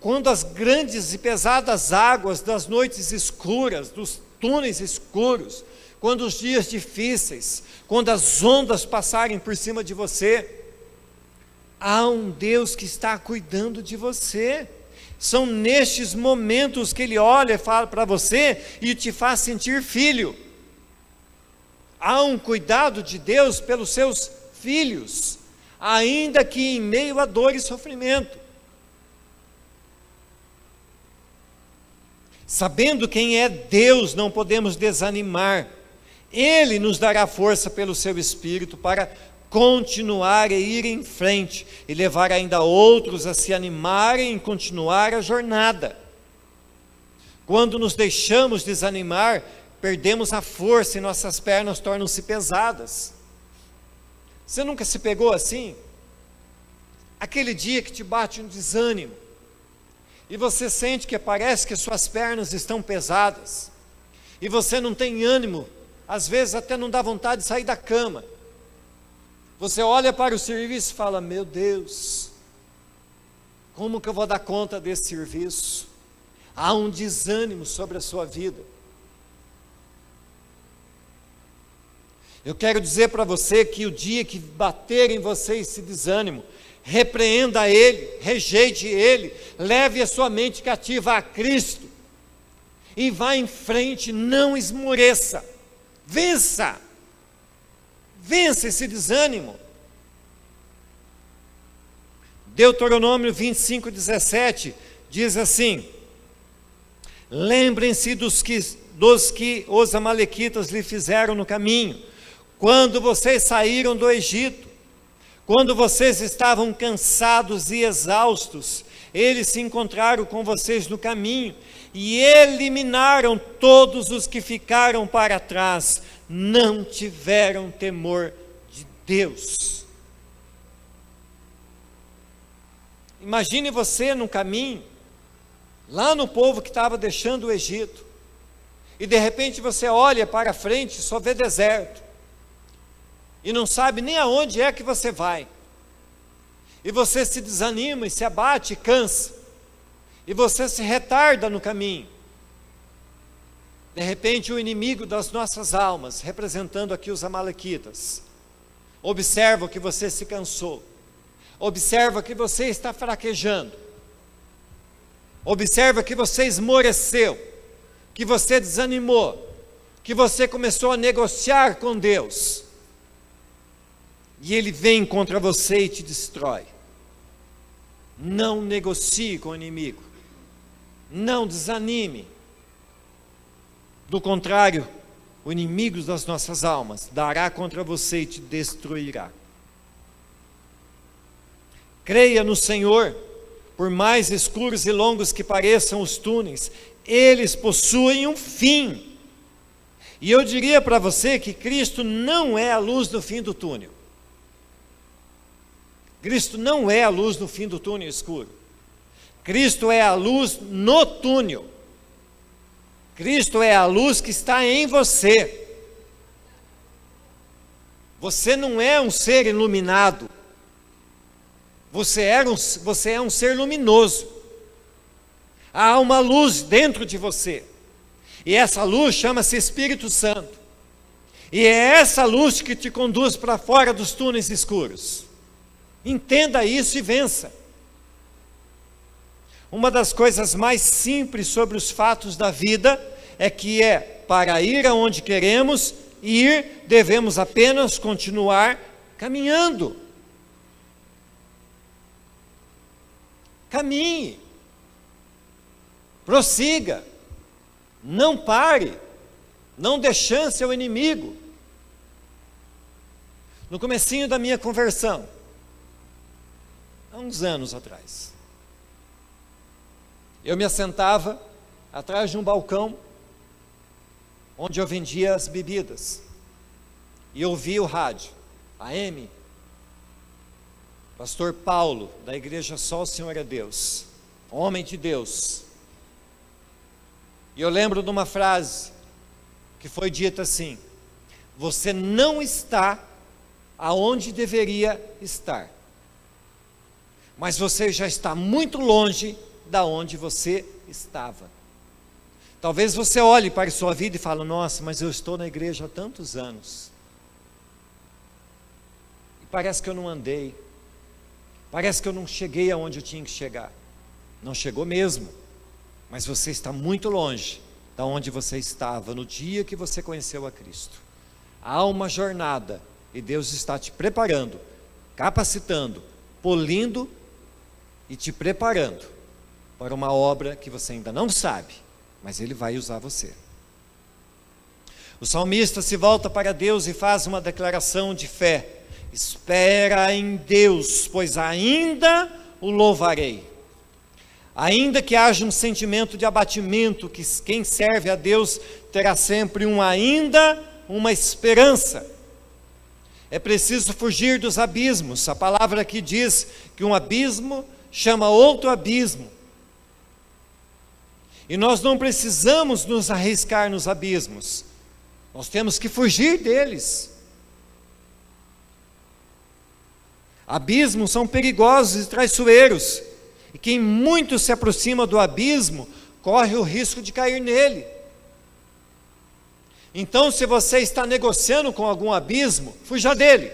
Quando as grandes e pesadas águas das noites escuras, dos túneis escuros, quando os dias difíceis, quando as ondas passarem por cima de você, há um Deus que está cuidando de você. São nestes momentos que Ele olha e fala para você e te faz sentir filho. Há um cuidado de Deus pelos seus filhos, ainda que em meio a dor e sofrimento. Sabendo quem é Deus, não podemos desanimar. Ele nos dará força pelo seu Espírito para continuar e ir em frente, e levar ainda outros a se animarem e continuar a jornada. Quando nos deixamos desanimar, perdemos a força e nossas pernas tornam-se pesadas. Você nunca se pegou assim? Aquele dia que te bate um desânimo, e você sente que parece que suas pernas estão pesadas, e você não tem ânimo, às vezes até não dá vontade de sair da cama. Você olha para o serviço e fala: meu Deus, como que eu vou dar conta desse serviço? Há um desânimo sobre a sua vida. Eu quero dizer para você que o dia que bater em você esse desânimo, repreenda ele, rejeite ele, leve a sua mente cativa a Cristo, e vá em frente, não esmoreça, vença esse desânimo. Deuteronômio 25:17 diz assim: lembrem-se dos que os amalequitas lhe fizeram no caminho, quando vocês saíram do Egito, quando vocês estavam cansados e exaustos, eles se encontraram com vocês no caminho, e eliminaram todos os que ficaram para trás, não tiveram temor de Deus. Imagine você no caminho, lá no povo que estava deixando o Egito, e de repente você olha para frente e só vê deserto, e não sabe nem aonde é que você vai, e você se desanima e se abate e cansa, e você se retarda no caminho. De repente o inimigo das nossas almas, representando aqui os amalequitas, observa que você se cansou, observa que você está fraquejando, observa que você esmoreceu, que você desanimou, que você começou a negociar com Deus, e ele vem contra você e te destrói. Não negocie com o inimigo, não desanime. Do contrário, o inimigo das nossas almas dará contra você e te destruirá. Creia no Senhor, por mais escuros e longos que pareçam os túneis, eles possuem um fim. E eu diria para você que Cristo não é a luz no fim do túnel. Cristo não é a luz no fim do túnel escuro. Cristo é a luz no túnel. Cristo é a luz que está em você. Você não é um ser iluminado. Você é um ser luminoso. Há uma luz dentro de você. E essa luz chama-se Espírito Santo. E é essa luz que te conduz para fora dos túneis escuros. Entenda isso e vença. Uma das coisas mais simples sobre os fatos da vida é que para ir aonde queremos ir, devemos apenas continuar caminhando. Caminhe, prossiga, não pare, não dê chance ao inimigo. No comecinho da minha conversão, há uns anos atrás, eu me assentava atrás de um balcão, onde eu vendia as bebidas, e eu ouvia o rádio, AM, Pastor Paulo, da igreja Só o Senhor é Deus, homem de Deus. E eu lembro de uma frase que foi dita assim: você não está aonde deveria estar, mas você já está muito longe da onde você estava. Talvez você olhe para a sua vida e fale: nossa, mas eu estou na igreja há tantos anos, e parece que eu não andei, parece que eu não cheguei aonde eu tinha que chegar. Não chegou mesmo, mas você está muito longe da onde você estava no dia que você conheceu a Cristo. Há uma jornada, e Deus está te preparando, capacitando, polindo e te preparando para uma obra que você ainda não sabe, mas Ele vai usar você. O salmista se volta para Deus e faz uma declaração de fé: espera em Deus, pois ainda o louvarei. Ainda que haja um sentimento de abatimento, que quem serve a Deus terá sempre uma esperança. É preciso fugir dos abismos. A palavra aqui diz que um abismo chama outro abismo. E nós não precisamos nos arriscar nos abismos. Nós temos que fugir deles. Abismos são perigosos e traiçoeiros. E quem muito se aproxima do abismo, corre o risco de cair nele. Então, se você está negociando com algum abismo, fuja dele.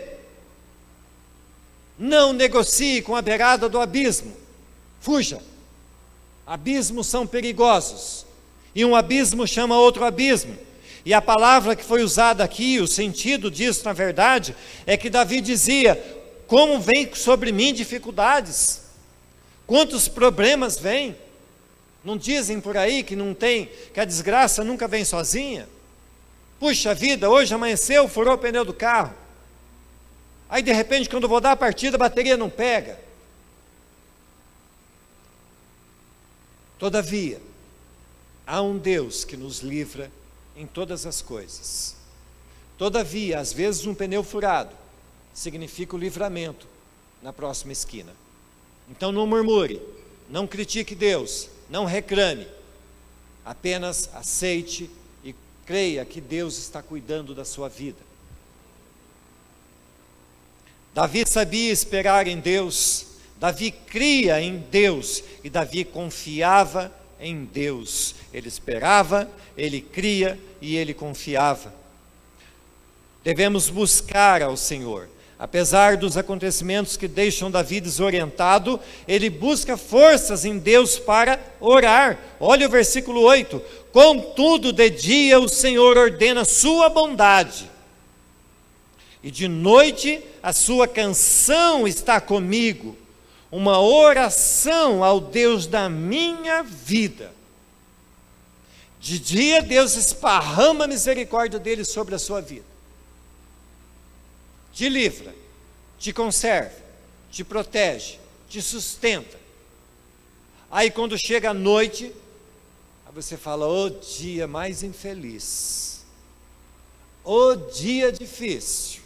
Não negocie com a beirada do abismo. Fuja. Abismos são perigosos. E um abismo chama outro abismo. E a palavra que foi usada aqui, o sentido disso, na verdade, é que Davi dizia: como vem sobre mim dificuldades? Quantos problemas vêm? Não dizem por aí que não tem, que a desgraça nunca vem sozinha? Puxa vida, hoje amanheceu, furou o pneu do carro. Aí de repente, quando eu vou dar a partida, a bateria não pega. Todavia, há um Deus que nos livra em todas as coisas. Todavia, às vezes um pneu furado significa o livramento na próxima esquina. Então não murmure, não critique Deus, não reclame, apenas aceite e creia que Deus está cuidando da sua vida. Davi sabia esperar em Deus, Davi cria em Deus e Davi confiava em Deus. Ele esperava, ele cria e ele confiava. Devemos buscar ao Senhor. Apesar dos acontecimentos que deixam Davi desorientado, ele busca forças em Deus para orar. Olha o versículo 8: contudo, de dia o Senhor ordena sua bondade, e de noite a sua canção está comigo, uma oração ao Deus da minha vida. De dia Deus esparrama a misericórdia dele sobre a sua vida. Te livra, te conserva, te protege, te sustenta. Aí quando chega a noite, aí você fala: ô dia mais infeliz, ô dia difícil.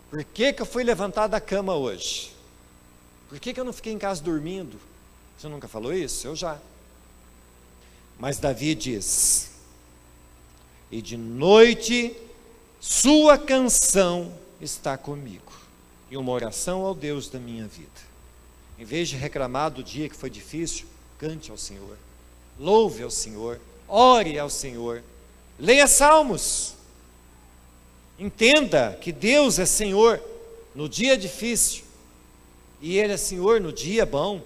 Por que eu fui levantar da cama hoje? Por que eu não fiquei em casa dormindo? Você nunca falou isso? Eu já. Mas Davi diz: e de noite sua canção está comigo, e uma oração ao Deus da minha vida. Em vez de reclamar do dia que foi difícil, cante ao Senhor, louve ao Senhor, ore ao Senhor, leia salmos. Entenda que Deus é Senhor no dia difícil, e Ele é Senhor no dia bom.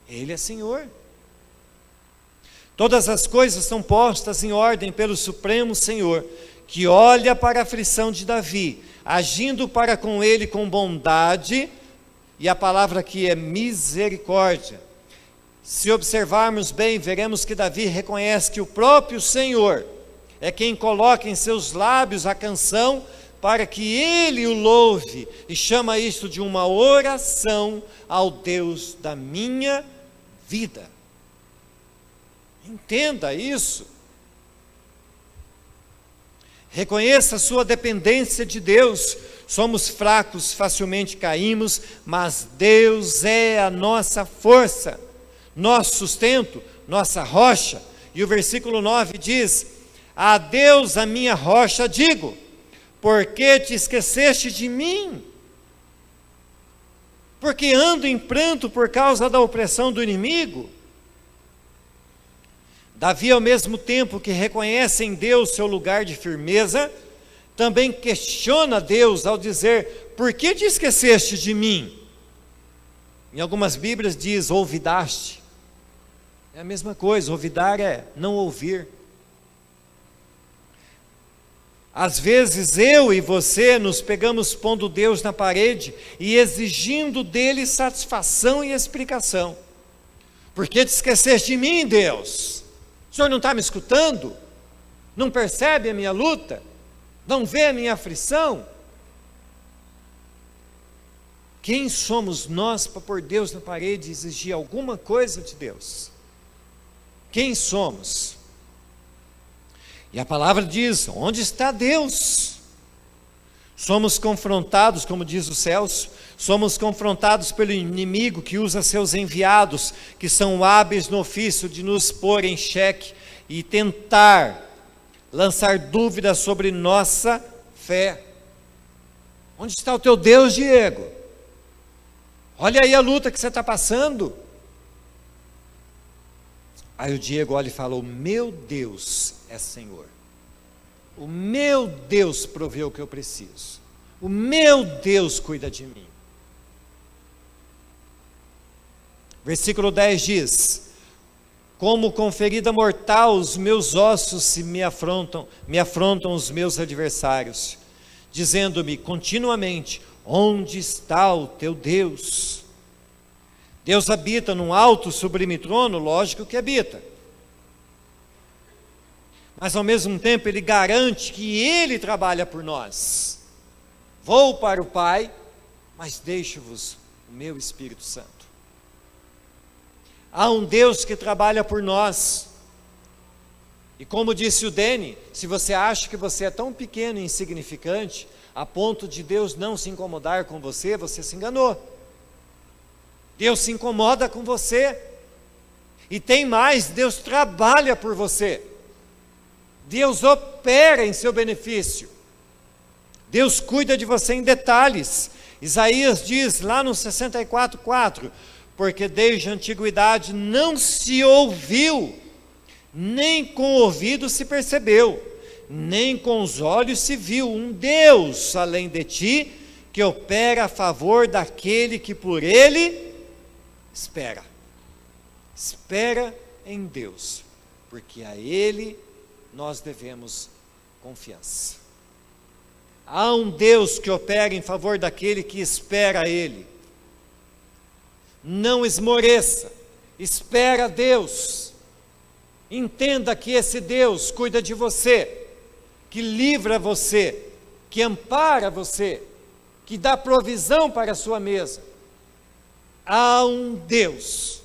Ele é Senhor. Todas as coisas são postas em ordem pelo Supremo Senhor, que olha para a aflição de Davi, agindo para com ele com bondade, e a palavra aqui é misericórdia. Se observarmos bem, veremos que Davi reconhece que o próprio Senhor é quem coloca em seus lábios a canção para que ele o louve, e chama isto de uma oração ao Deus da minha vida. Entenda isso. Reconheça a sua dependência de Deus. Somos fracos, facilmente caímos, mas Deus é a nossa força, nosso sustento, nossa rocha. E o versículo 9 diz: a Deus, a minha rocha, digo, por que te esqueceste de mim? Porque ando em pranto por causa da opressão do inimigo. Davi, ao mesmo tempo que reconhece em Deus seu lugar de firmeza, também questiona Deus ao dizer: por que te esqueceste de mim? Em algumas Bíblias diz olvidaste. É a mesma coisa, olvidar é não ouvir. Às vezes eu e você nos pegamos pondo Deus na parede e exigindo dele satisfação e explicação. Por que te esqueceste de mim, Deus? O Senhor não está me escutando? Não percebe a minha luta? Não vê a minha aflição? Quem somos nós para pôr Deus na parede e exigir alguma coisa de Deus? Quem somos? E a palavra diz: onde está Deus? Somos confrontados, como diz o Celso, somos confrontados pelo inimigo que usa seus enviados, que são hábeis no ofício de nos pôr em xeque e tentar lançar dúvidas sobre nossa fé. Onde está o teu Deus, Diego? Olha aí a luta que você está passando. Aí o Diego olha e fala: o meu Deus é Senhor. O meu Deus provê o que eu preciso. O meu Deus cuida de mim. Versículo 10 diz: como com ferida mortal os meus ossos me afrontam os meus adversários, dizendo-me continuamente: onde está o teu Deus? Deus habita num alto sublime trono, lógico que habita. Mas ao mesmo tempo Ele garante que Ele trabalha por nós. Vou para o Pai, mas deixo-vos o meu Espírito Santo. Há um Deus que trabalha por nós. E como disse o Dene, se você acha que você é tão pequeno e insignificante, a ponto de Deus não se incomodar com você, você se enganou. Deus se incomoda com você. E tem mais, Deus trabalha por você. Deus opera em seu benefício. Deus cuida de você em detalhes. Isaías diz lá no 64:4, porque desde a antiguidade não se ouviu, nem com o ouvido se percebeu, nem com os olhos se viu um Deus além de ti, que opera a favor daquele que por Ele espera. Espera em Deus, porque a Ele nós devemos confiança. Há um Deus que opera em favor daquele que espera a Ele. Não esmoreça, espera a Deus. Entenda que esse Deus cuida de você, que livra você, que ampara você, que dá provisão para a sua mesa. Há um Deus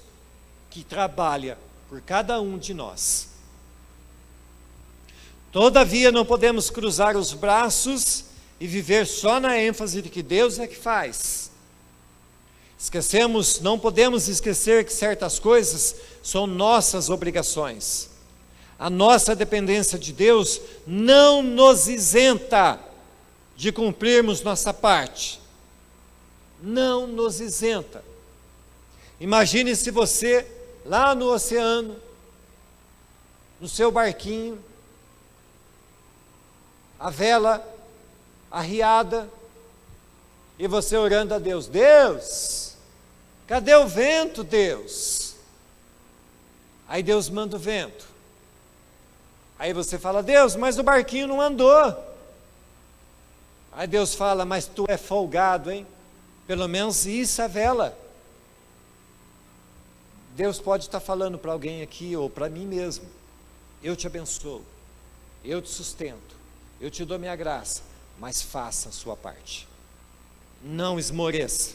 que trabalha por cada um de nós. Todavia não podemos cruzar os braços e viver só na ênfase de que Deus é que faz. Não podemos esquecer que certas coisas são nossas obrigações. A nossa dependência de Deus não nos isenta de cumprirmos nossa parte. Não nos isenta. Imagine se você, lá no oceano, no seu barquinho, a vela arriada, e você orando a Deus: Deus, cadê o vento, Deus? Aí Deus manda o vento. Aí você fala: Deus, mas o barquinho não andou. Aí Deus fala: mas tu é folgado, hein? Pelo menos isso a vela. Deus pode estar falando para alguém aqui, ou para mim mesmo: eu te abençoo, eu te sustento, eu te dou minha graça, mas faça a sua parte. Não esmoreça.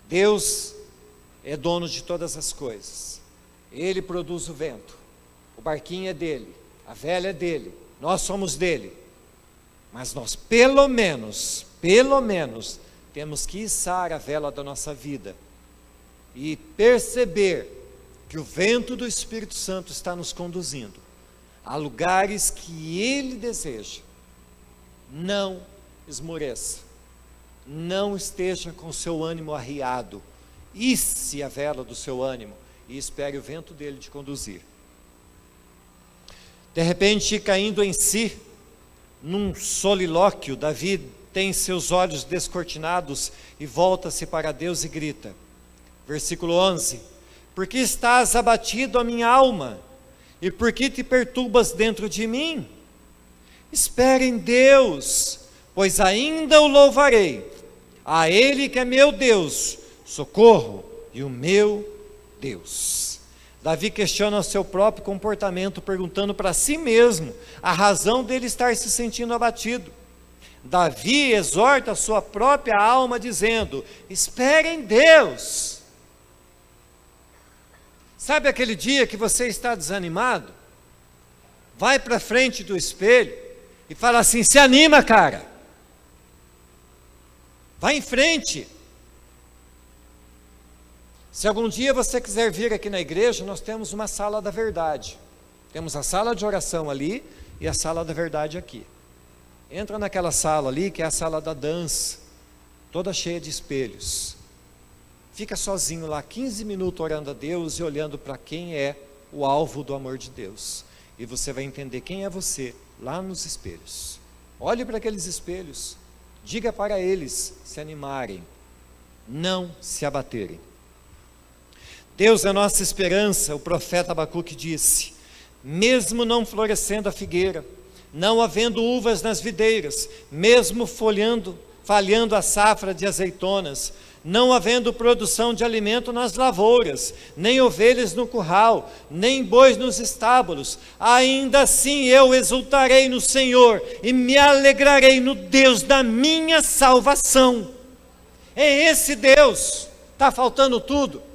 Deus é dono de todas as coisas. Ele produz o vento. O barquinho é dele, a vela é dele, nós somos dele. Mas nós pelo menos, temos que içar a vela da nossa vida e perceber que o vento do Espírito Santo está nos conduzindo a lugares que Ele deseja. Não esmoreça, não esteja com seu ânimo arriado, ice a vela do seu ânimo e espere o vento dele te conduzir. De repente, caindo em si, num solilóquio, Davi tem seus olhos descortinados e volta-se para Deus e grita, versículo 11, por que estás abatido a minha alma? E por que te perturbas dentro de mim? Espere em Deus, pois ainda o louvarei, a Ele que é meu Deus, socorro e o meu Deus. Davi questiona o seu próprio comportamento, perguntando para si mesmo a razão dele estar se sentindo abatido. Davi exorta a sua própria alma dizendo: espere em Deus. Sabe aquele dia que você está desanimado? Vai para frente do espelho e fala assim: se anima, cara. Vai em frente. Se algum dia você quiser vir aqui na igreja, nós temos uma sala da verdade. Temos a sala de oração ali e a sala da verdade aqui. Entra naquela sala ali, que é a sala da dança, toda cheia de espelhos. Fica sozinho lá 15 minutos orando a Deus e olhando para quem é o alvo do amor de Deus. E você vai entender quem é você lá nos espelhos. Olhe para aqueles espelhos, diga para eles se animarem, não se abaterem. Deus é a nossa esperança. O profeta Abacuque disse: mesmo não florescendo a figueira, não havendo uvas nas videiras, mesmo falhando a safra de azeitonas, não havendo produção de alimento nas lavouras, nem ovelhas no curral, nem bois nos estábulos, ainda assim eu exultarei no Senhor e me alegrarei no Deus da minha salvação. É esse Deus. Está faltando tudo?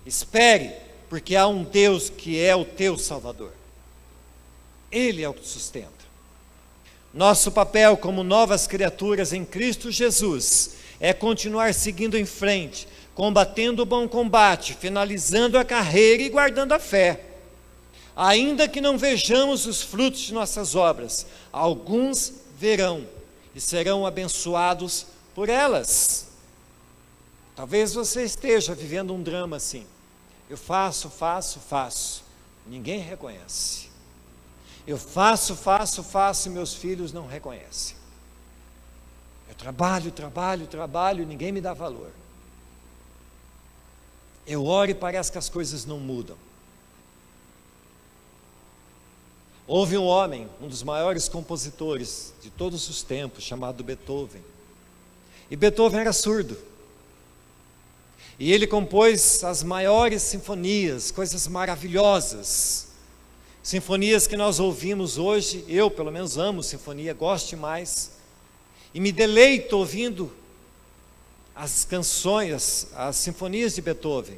Espere, porque há um Deus que é o teu Salvador. Ele é o que sustenta. Nosso papel como novas criaturas em Cristo Jesus é continuar seguindo em frente, combatendo o bom combate, finalizando a carreira e guardando a fé. Ainda que não vejamos os frutos de nossas obras, alguns verão e serão abençoados por elas. Talvez você esteja vivendo um drama assim. Eu faço, ninguém reconhece. Eu faço e meus filhos não reconhecem. Eu trabalho, ninguém me dá valor. Eu oro e parece que as coisas não mudam. Houve um homem, um dos maiores compositores de todos os tempos, chamado Beethoven. E Beethoven era surdo. E ele compôs as maiores sinfonias, coisas maravilhosas. Sinfonias que nós ouvimos hoje. Eu pelo menos amo sinfonia, gosto demais. E me deleito ouvindo as canções, as sinfonias de Beethoven.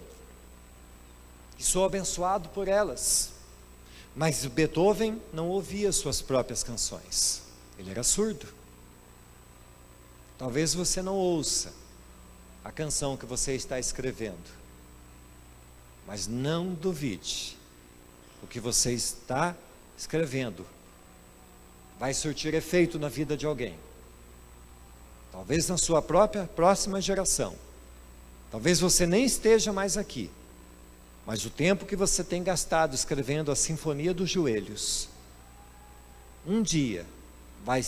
E sou abençoado por elas. Mas Beethoven não ouvia suas próprias canções. Ele era surdo. Talvez você não ouça a canção que você está escrevendo, mas não duvide, o que você está escrevendo vai surtir efeito na vida de alguém, talvez na sua próxima geração. Talvez você nem esteja mais aqui, mas o tempo que você tem gastado escrevendo a Sinfonia dos Joelhos, um dia vai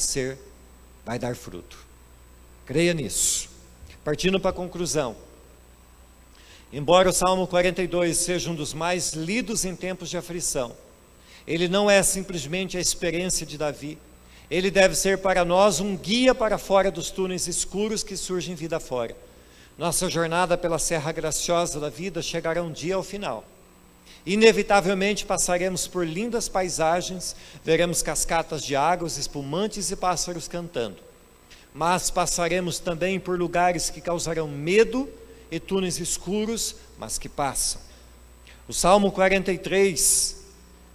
dar fruto. Creia nisso. Partindo para a conclusão, embora o Salmo 42 seja um dos mais lidos em tempos de aflição, ele não é simplesmente a experiência de Davi. Ele deve ser para nós um guia para fora dos túneis escuros que surgem vida fora. Nossa jornada pela serra graciosa da vida chegará um dia ao final. Inevitavelmente passaremos por lindas paisagens, veremos cascatas de águas espumantes e pássaros cantando. Mas passaremos também por lugares que causarão medo e túneis escuros, mas que passam. O Salmo 43,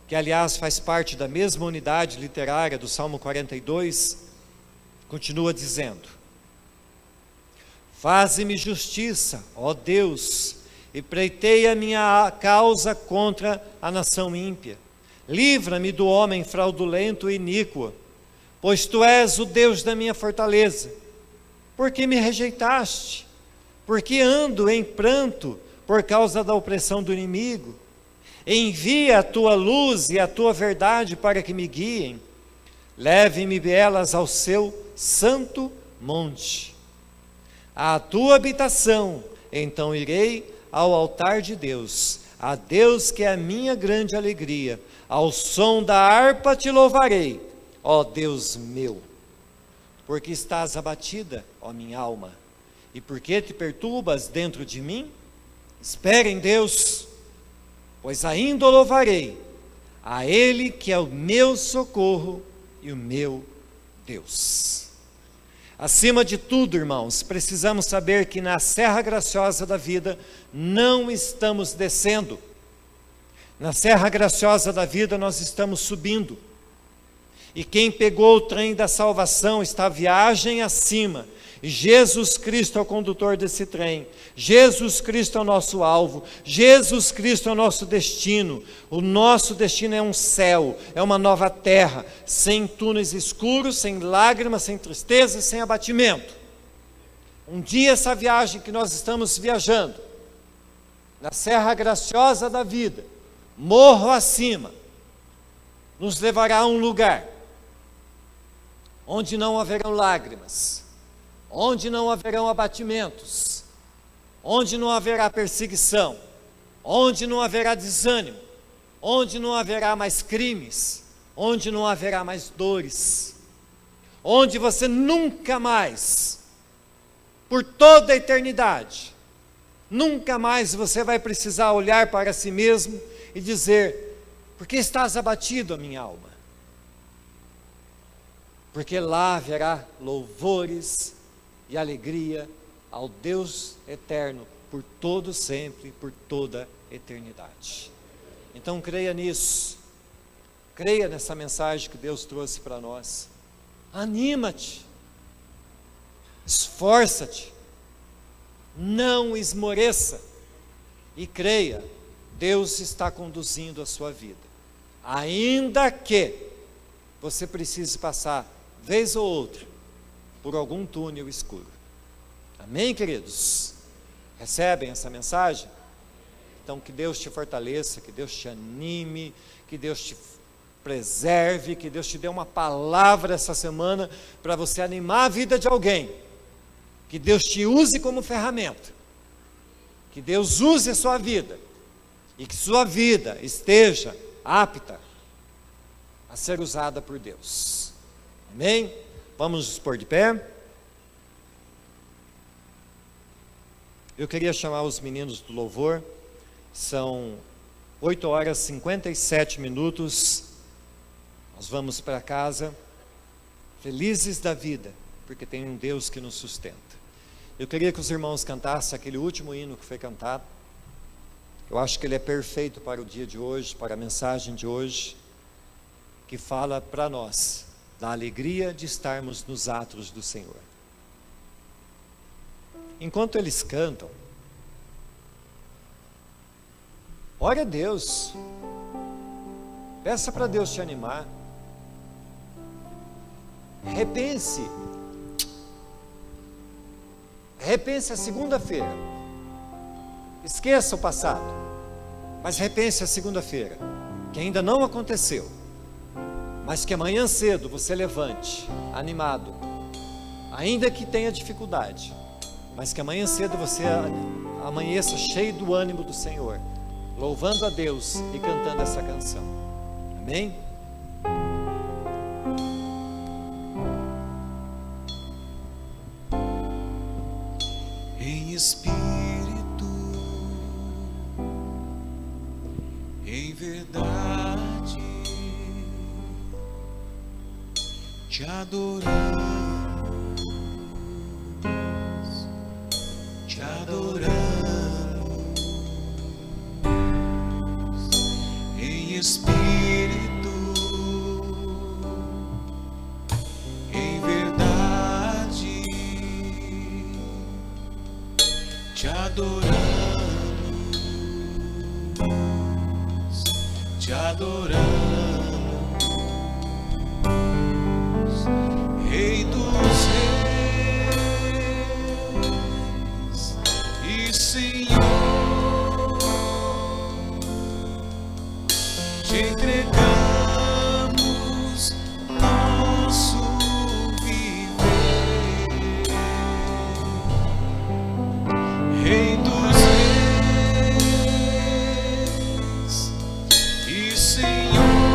que aliás faz parte da mesma unidade literária do Salmo 42, continua dizendo: faze-me justiça, ó Deus, e pleiteia a minha causa contra a nação ímpia. Livra-me do homem fraudulento e iníquo, pois Tu és o Deus da minha fortaleza. Por que me rejeitaste? Porque ando em pranto por causa da opressão do inimigo. Envia a Tua luz e a Tua verdade para que me guiem. Leve-me elas ao Seu santo monte. À Tua habitação, então irei ao altar de Deus, a Deus que é a minha grande alegria. Ao som da harpa Te louvarei, ó Deus meu, porque estás abatida, ó minha alma, e porque te perturbas dentro de mim? Espere em Deus, pois ainda o louvarei, a Ele que é o meu socorro e o meu Deus. Acima de tudo, irmãos, precisamos saber que na serra graciosa da vida não estamos descendo. Na serra graciosa da vida nós estamos subindo. E quem pegou o trem da salvação está a viagem acima. E Jesus Cristo é o condutor desse trem. Jesus Cristo é o nosso alvo. Jesus Cristo é o nosso destino. O nosso destino é um céu, é uma nova terra, sem túneis escuros, sem lágrimas, sem tristeza, sem abatimento. Um dia essa viagem que nós estamos viajando, na serra graciosa da vida, morro acima, nos levará a um lugar onde não haverão lágrimas, onde não haverão abatimentos, onde não haverá perseguição, onde não haverá desânimo, onde não haverá mais crimes, onde não haverá mais dores, onde você nunca mais, por toda a eternidade, nunca mais você vai precisar olhar para si mesmo e dizer: por que estás abatido, a minha alma? Porque lá haverá louvores e alegria ao Deus eterno, por todo sempre, por toda eternidade. Então creia nisso, creia nessa mensagem que Deus trouxe para nós. Anima-te, esforça-te, não esmoreça e creia, Deus está conduzindo a sua vida, ainda que você precise passar, vez ou outra, por algum túnel escuro. Amém, queridos? Recebem essa mensagem? Então que Deus te fortaleça, que Deus te anime, que Deus te preserve, que Deus te dê uma palavra essa semana para você animar a vida de alguém, que Deus te use como ferramenta, que Deus use a sua vida, e que sua vida esteja apta a ser usada por Deus. Amém? Vamos nos pôr de pé. Eu queria chamar os meninos do louvor. São 8 horas e 57 minutos. Nós vamos para casa, felizes da vida, porque tem um Deus que nos sustenta. Eu queria que os irmãos cantassem aquele último hino que foi cantado. Eu acho que ele é perfeito para o dia de hoje, para a mensagem de hoje, que fala para nós da alegria de estarmos nos atos do Senhor. Enquanto eles cantam, ore a Deus, peça para Deus te animar, repense a segunda-feira, esqueça o passado, mas repense a segunda-feira, que ainda não aconteceu, mas que amanhã cedo você levante, animado, ainda que tenha dificuldade, mas que amanhã cedo você amanheça cheio do ânimo do Senhor, louvando a Deus e cantando essa canção. Amém? Em espírito, em verdade, te adoramos, te adoramos. Em espírito, em verdade, te adoramos, te adoramos, Rei dos reis e Senhor, te entregamos nosso viver, Rei dos reis e Senhor,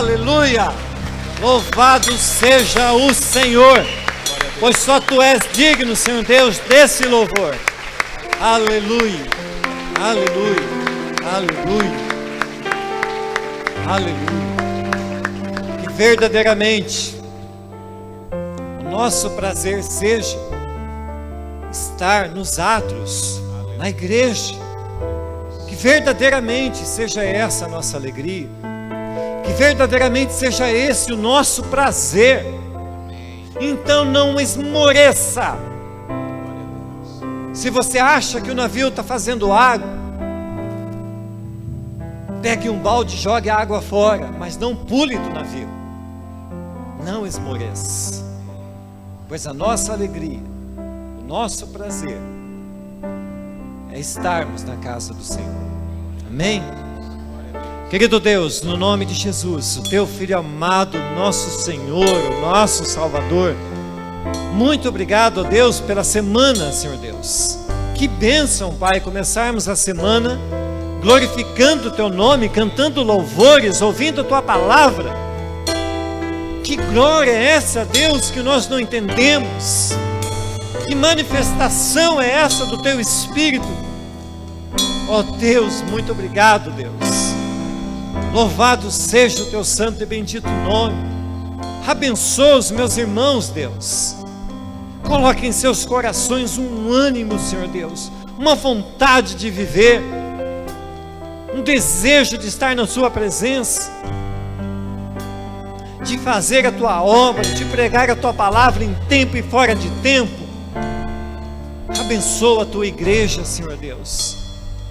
Aleluia! Louvado seja o Senhor, pois só Tu és digno, Senhor Deus, desse louvor. Aleluia, aleluia, aleluia, aleluia. Que verdadeiramente o nosso prazer seja estar nos átrios, na igreja. Que verdadeiramente seja essa a nossa alegria. Que verdadeiramente seja esse o nosso prazer. Então não esmoreça. Se você acha que o navio está fazendo água, pegue um balde e jogue a água fora, mas não pule do navio. Não esmoreça, pois a nossa alegria, o nosso prazer é estarmos na casa do Senhor. Amém? Querido Deus, no nome de Jesus, o Teu Filho amado, nosso Senhor, o nosso Salvador, muito obrigado, ó Deus, pela semana, Senhor Deus. Que bênção, Pai, começarmos a semana glorificando o Teu nome, cantando louvores, ouvindo a Tua palavra. Que glória é essa, Deus, que nós não entendemos? Que manifestação é essa do Teu Espírito? Ó Deus, muito obrigado, Deus. Louvado seja o Teu santo e bendito nome. Abençoa os meus irmãos, Deus. Coloque em seus corações um ânimo, Senhor Deus, uma vontade de viver, um desejo de estar na Sua presença, de fazer a Tua obra, de pregar a Tua palavra em tempo e fora de tempo. Abençoa a Tua igreja, Senhor Deus.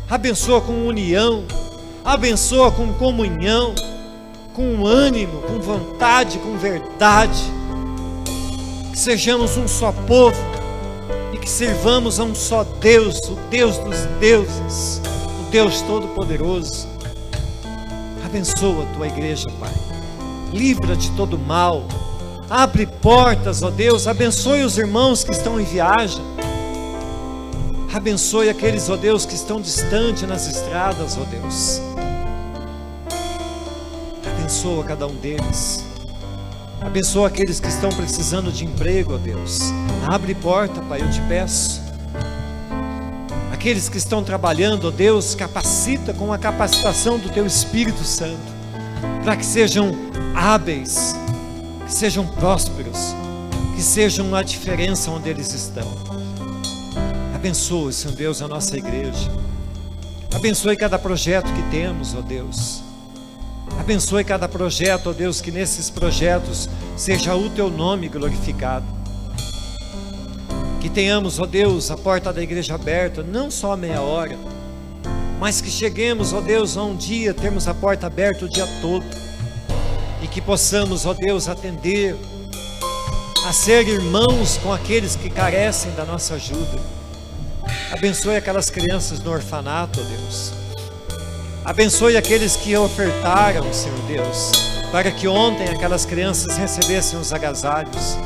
Abençoa com união, abençoa com comunhão, com ânimo, com vontade, com verdade. Que sejamos um só povo e que sirvamos a um só Deus, o Deus dos deuses, o Deus Todo-Poderoso. Abençoa a Tua igreja, Pai. Livra de todo mal. Abre portas, ó Deus. Abençoe os irmãos que estão em viagem. Abençoe aqueles, ó Deus, que estão distantes nas estradas, ó Deus. Abençoa cada um deles. Abençoa aqueles que estão precisando de emprego, ó Deus. Abre porta, Pai, eu te peço. Aqueles que estão trabalhando, ó Deus, capacita com a capacitação do Teu Espírito Santo, para que sejam hábeis, que sejam prósperos, que sejam a diferença onde eles estão. Abençoe, Senhor Deus, a nossa igreja. Abençoe cada projeto que temos, ó Deus. Abençoe cada projeto, ó Deus, que nesses projetos seja o Teu nome glorificado. Que tenhamos, ó Deus, a porta da igreja aberta, não só a meia hora, mas que cheguemos, ó Deus, a um dia termos a porta aberta o dia todo. E que possamos, ó Deus, atender, a ser irmãos com aqueles que carecem da nossa ajuda. Abençoe aquelas crianças no orfanato, ó Deus. Abençoe aqueles que ofertaram, Senhor Deus, para que ontem aquelas crianças recebessem os agasalhos.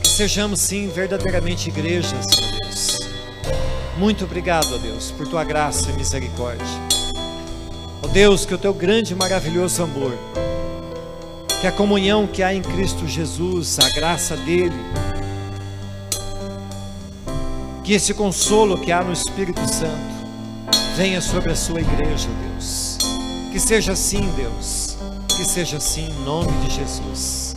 Que sejamos sim verdadeiramente igreja, Senhor Deus. Muito obrigado, ó Deus, por Tua graça e misericórdia. Ó Deus, que o Teu grande e maravilhoso amor, que a comunhão que há em Cristo Jesus, a graça dEle, que esse consolo que há no Espírito Santo venha sobre a Sua igreja, Deus. Que seja assim, Deus. Que seja assim, em nome de Jesus.